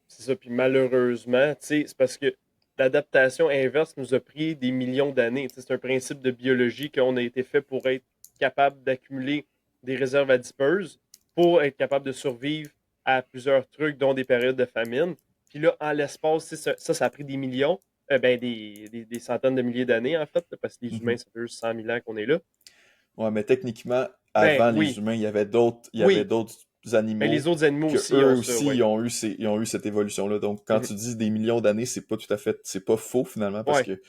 c'est ça. Puis malheureusement, tu sais, c'est parce que l'adaptation inverse nous a pris des millions d'années. Tu sais, c'est un principe de biologie qu'on a été fait pour être capable d'accumuler des réserves adipeuses, pour être capable de survivre à plusieurs trucs, dont des périodes de famine. Puis là, en l'espace, tu sais, ça a pris des millions, ben des centaines de milliers d'années, en fait, là, parce que les humains, Mhm. ça fait juste 100 000 ans qu'on est là. Ouais, mais techniquement, Ben avant les oui, humains, il y avait oui, d'autres mais les animaux autres animaux que aussi eux ont ça, aussi ouais. ils ont eu cette évolution-là. Donc, quand Mhm. tu dis des millions d'années, c'est pas tout à fait, c'est pas faux finalement parce Ouais, que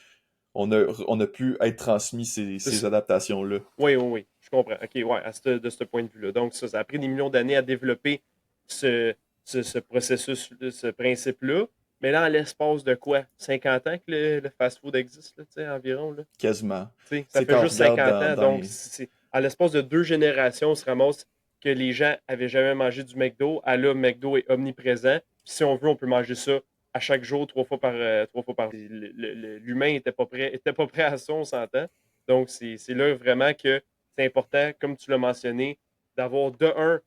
on a pu être transmis c'est ces ça. adaptations-là. Oui, oui, oui, je comprends. OK, ouais, de ce point de vue-là. Donc, ça a pris des millions d'années à développer ce, ce processus, ce principe-là. Mais là, en l'espace de quoi? 50 ans que le fast-food existe, là, tu sais, environ, là? Quasiment. Tu sais, Tu ça sais, fait quand on juste regarde 50 ans. dans Donc, les à l'espace de 2 générations, on se ramasse que les gens avaient jamais mangé du McDo. À là, McDo est omniprésent. Puis si on veut, on peut manger ça à chaque jour, 3 fois par jour. L'humain était pas prêt à ça, on s'entend. Donc, c'est là vraiment que c'est important, comme tu l'as mentionné, d'avoir de un,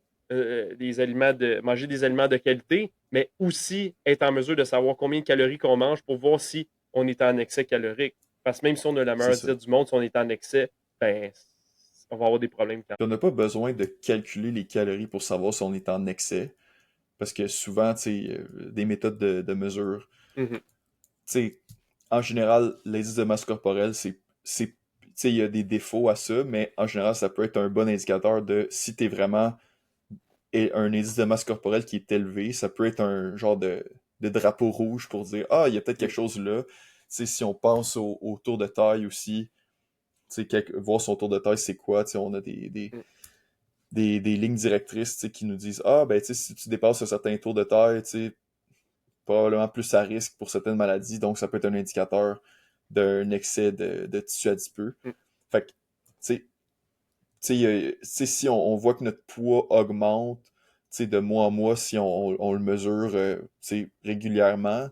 manger des aliments de qualité, mais aussi être en mesure de savoir combien de calories qu'on mange pour voir si on est en excès calorique. Parce que même si on a la C'est meilleure ça. diète du monde, si on est en excès, ben, on va avoir des problèmes. Puis on n'a pas besoin de calculer les calories pour savoir si on est en excès, parce que souvent, tu sais, des méthodes de mesure, Mhm. tu sais, en général, l'indice de masse corporelle, tu sais, il y a des défauts à ça, mais en général, ça peut être un bon indicateur de si t'es vraiment un indice de masse corporelle qui est élevé, ça peut être un genre de drapeau rouge pour dire, ah, il y a peut-être quelque chose là. Tu sais, si on pense au tour de taille aussi, tu sais, voir son tour de taille, c'est quoi, tu sais, on a des lignes directrices, tu sais, qui nous disent, ah, ben, tu sais, si tu dépasses un certain tour de taille, tu sais, probablement plus à risque pour certaines maladies, donc ça peut être un indicateur d'un excès de tissu adipeux. Mm. Fait que, tu sais, tu sais, si on voit que notre poids augmente, tu sais, de mois en mois, si on le mesure, tu sais, régulièrement,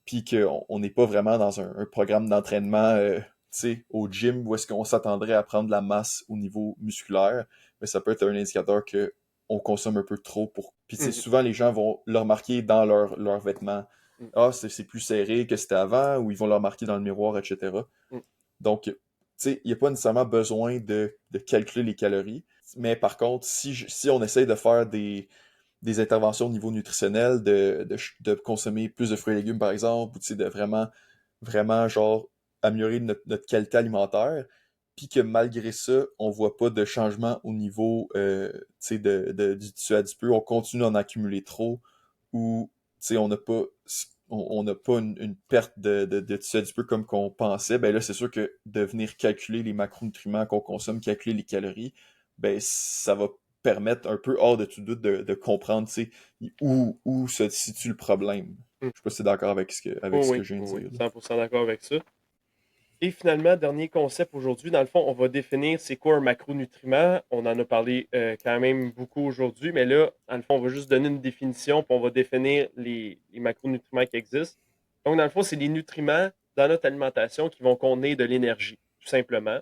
puis qu'on n'est pas vraiment dans un programme d'entraînement, tu sais, au gym où est-ce qu'on s'attendrait à prendre de la masse au niveau musculaire, mais ça peut être un indicateur que on consomme un peu trop pour. Puis tu sais, Mhm. souvent les gens vont le remarquer dans leurs vêtements. Mhm. Ah, c'est plus serré que c'était avant, ou ils vont le remarquer dans le miroir, etc. Mhm. Donc, tu sais, il n'y a pas nécessairement besoin de calculer les calories. Mais par contre, si on essaye de faire des interventions au niveau nutritionnel, de consommer plus de fruits et légumes, par exemple, ou tu sais, de vraiment, vraiment, genre, améliorer notre qualité alimentaire, puis que malgré ça, on voit pas de changement au niveau, tu sais, du tissu adipeux, on continue d'en accumuler trop, ou, tu sais, on n'a pas une perte de tissu adipeux comme qu'on pensait, ben là, c'est sûr que de venir calculer les macronutriments qu'on consomme, calculer les calories, ben ça va permettre un peu hors de tout doute de comprendre, tu sais, où se situe le problème. Mhm. Je sais pas si t'es d'accord avec Oh ce que oui, je viens de oh oui, dire, là. 100% d'accord avec ça. Et finalement, dernier concept aujourd'hui, dans le fond, on va définir c'est quoi un macronutriment. On en a parlé quand même beaucoup aujourd'hui, mais là, dans le fond, on va juste donner une définition, puis on va définir les macronutriments qui existent. Donc, dans le fond, c'est les nutriments dans notre alimentation qui vont contenir de l'énergie, tout simplement.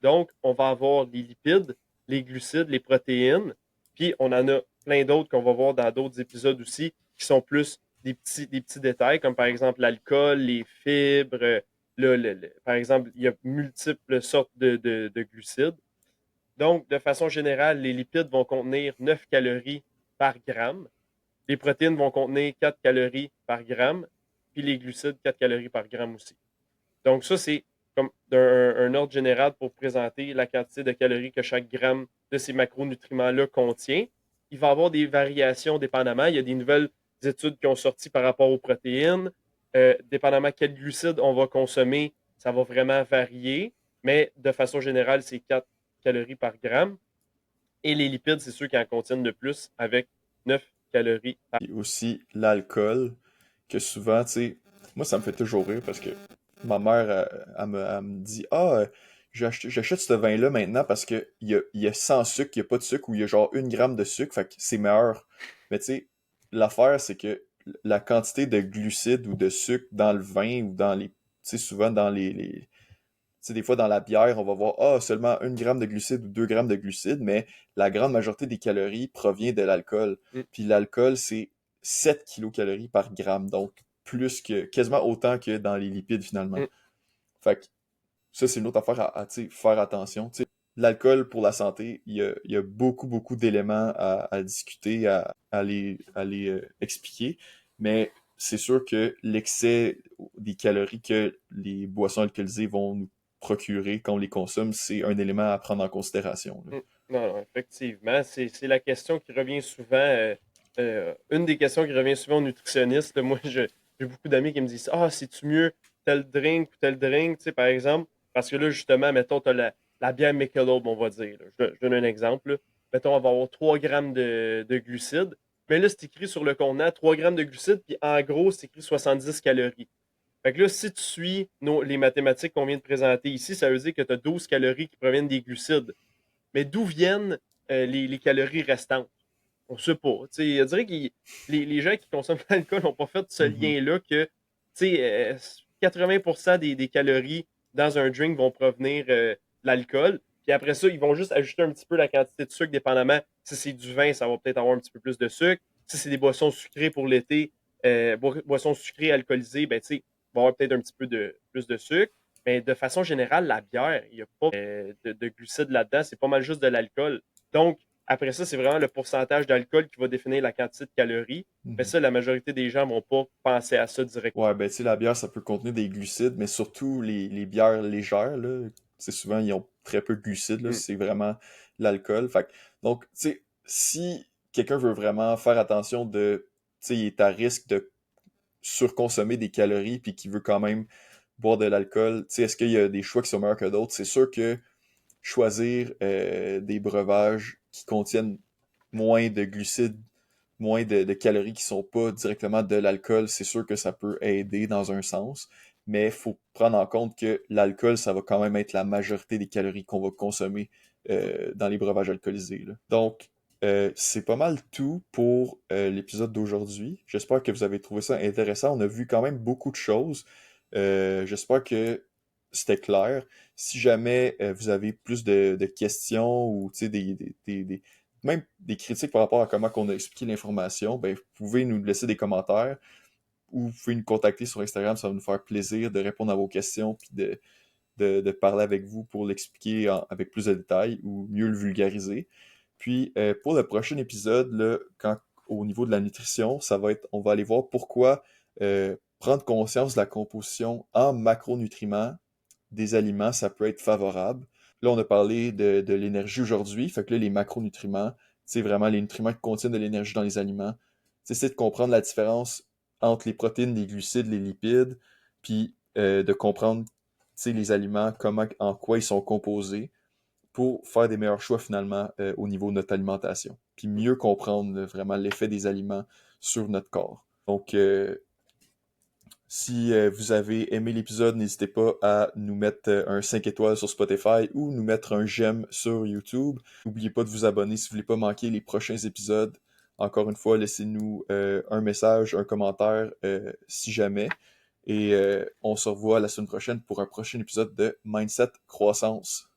Donc, on va avoir les lipides, les glucides, les protéines, puis on en a plein d'autres qu'on va voir dans d'autres épisodes aussi, qui sont plus des petits détails, comme par exemple l'alcool, les fibres. Par exemple, il y a multiples sortes de glucides. Donc, de façon générale, les lipides vont contenir 9 calories par gramme. Les protéines vont contenir 4 calories par gramme, puis les glucides, 4 calories par gramme aussi. Donc, ça, c'est comme un ordre général pour présenter la quantité de calories que chaque gramme de ces macronutriments-là contient. Il va y avoir des variations dépendamment. Il y a des nouvelles études qui ont sorti par rapport aux protéines. Dépendamment quels glucides on va consommer, ça va vraiment varier. Mais de façon générale, c'est 4 calories par gramme. Et les lipides, c'est ceux qui en contiennent le plus avec 9 calories par Et aussi l'alcool, que souvent, tu sais, moi ça me fait toujours rire parce que ma mère, elle me dit, ah, j'achète ce vin-là maintenant parce que il y a 100 sucre, il n'y a pas de sucre, ou il y a genre 1 gramme de sucre, fait que c'est meilleur. Mais tu sais, l'affaire, c'est que la quantité de glucides ou de sucre dans le vin ou dans les, tu sais, souvent dans tu sais, des fois, dans la bière, on va voir, ah, seulement 1 gramme de glucides ou 2 grammes de glucides, mais la grande majorité des calories provient de l'alcool. Mm, Puis l'alcool, c'est 7 kilocalories par gramme, donc quasiment autant que dans les lipides, finalement. mm. Fait que ça, c'est une autre affaire tu sais, faire attention. Tu sais, l'alcool pour la santé, il y a beaucoup, beaucoup d'éléments à discuter, à les expliquer, mais c'est sûr que l'excès des calories que les boissons alcoolisées vont nous procurer quand on les consomme, c'est un élément à prendre en considération, là. Mm. Non, non, effectivement, c'est la question qui revient souvent. Une des questions qui revient souvent aux nutritionnistes. Moi, j'ai beaucoup d'amis qui me disent ah, c'est-tu mieux tel drink ou tel drink, tu sais, par exemple. Parce que là, justement, mettons, tu as la bière Michelob, on va dire. Là. Je donne un exemple. Là. Mettons, on va avoir 3 grammes de glucides. Mais là, c'est écrit sur le contenant 3 grammes de glucides, puis en gros, c'est écrit 70 calories. Fait que là, si tu suis les mathématiques qu'on vient de présenter ici, ça veut dire que tu as 12 calories qui proviennent des glucides. Mais d'où viennent les calories restantes? On ne sait pas. Je dirais que les gens qui consomment de l'alcool n'ont pas fait ce Mhm. lien-là que 80% des calories dans un drink vont provenir de l'alcool. Puis après ça, ils vont juste ajuster un petit peu la quantité de sucre, dépendamment. Si c'est du vin, ça va peut-être avoir un petit peu plus de sucre. Si c'est des boissons sucrées pour l'été, boissons sucrées alcoolisées, ben, tu sais, il va y avoir peut-être un petit peu plus de sucre. Mais de façon générale, la bière, il n'y a pas de glucides là-dedans. C'est pas mal juste de l'alcool. Donc, après ça, c'est vraiment le pourcentage d'alcool qui va définir la quantité de calories. Mais Mhm. ça, la majorité des gens vont pas penser à ça directement. Ouais, ben tu sais, la bière, ça peut contenir des glucides, mais surtout les bières légères, là, c'est souvent, ils ont très peu de glucides, là, Mm. c'est vraiment l'alcool. Fait donc, tu sais, si quelqu'un veut vraiment faire attention de, tu sais, il est à risque de surconsommer des calories, puis qui veut quand même boire de l'alcool, tu sais, est-ce qu'il y a des choix qui sont meilleurs que d'autres? C'est sûr que choisir des breuvages qui contiennent moins de glucides, moins de calories qui sont pas directement de l'alcool, c'est sûr que ça peut aider dans un sens, mais il faut prendre en compte que l'alcool, ça va quand même être la majorité des calories qu'on va consommer dans les breuvages alcoolisés, là. Donc, c'est pas mal tout pour l'épisode d'aujourd'hui. J'espère que vous avez trouvé ça intéressant. On a vu quand même beaucoup de choses. J'espère que c'était clair. Si jamais vous avez plus de questions ou tu sais, même des critiques par rapport à comment on a expliqué l'information, ben, vous pouvez nous laisser des commentaires ou vous pouvez nous contacter sur Instagram. Ça va nous faire plaisir de répondre à vos questions puis de parler avec vous pour l'expliquer avec plus de détails ou mieux le vulgariser. Puis pour le prochain épisode, là, au niveau de la nutrition, on va aller voir pourquoi prendre conscience de la composition en macronutriments des aliments, ça peut être favorable. Là, on a parlé de l'énergie aujourd'hui, fait que là, les macronutriments, c'est vraiment les nutriments qui contiennent de l'énergie dans les aliments. C'est de comprendre la différence entre les protéines, les glucides, les lipides, puis de comprendre les aliments, en quoi ils sont composés pour faire des meilleurs choix finalement au niveau de notre alimentation. Puis mieux comprendre vraiment l'effet des aliments sur notre corps. Donc, si vous avez aimé l'épisode, n'hésitez pas à nous mettre un 5 étoiles sur Spotify ou nous mettre un j'aime sur YouTube. N'oubliez pas de vous abonner si vous voulez pas manquer les prochains épisodes. Encore une fois, laissez-nous un message, un commentaire si jamais. Et on se revoit la semaine prochaine pour un prochain épisode de Mindset Croissance.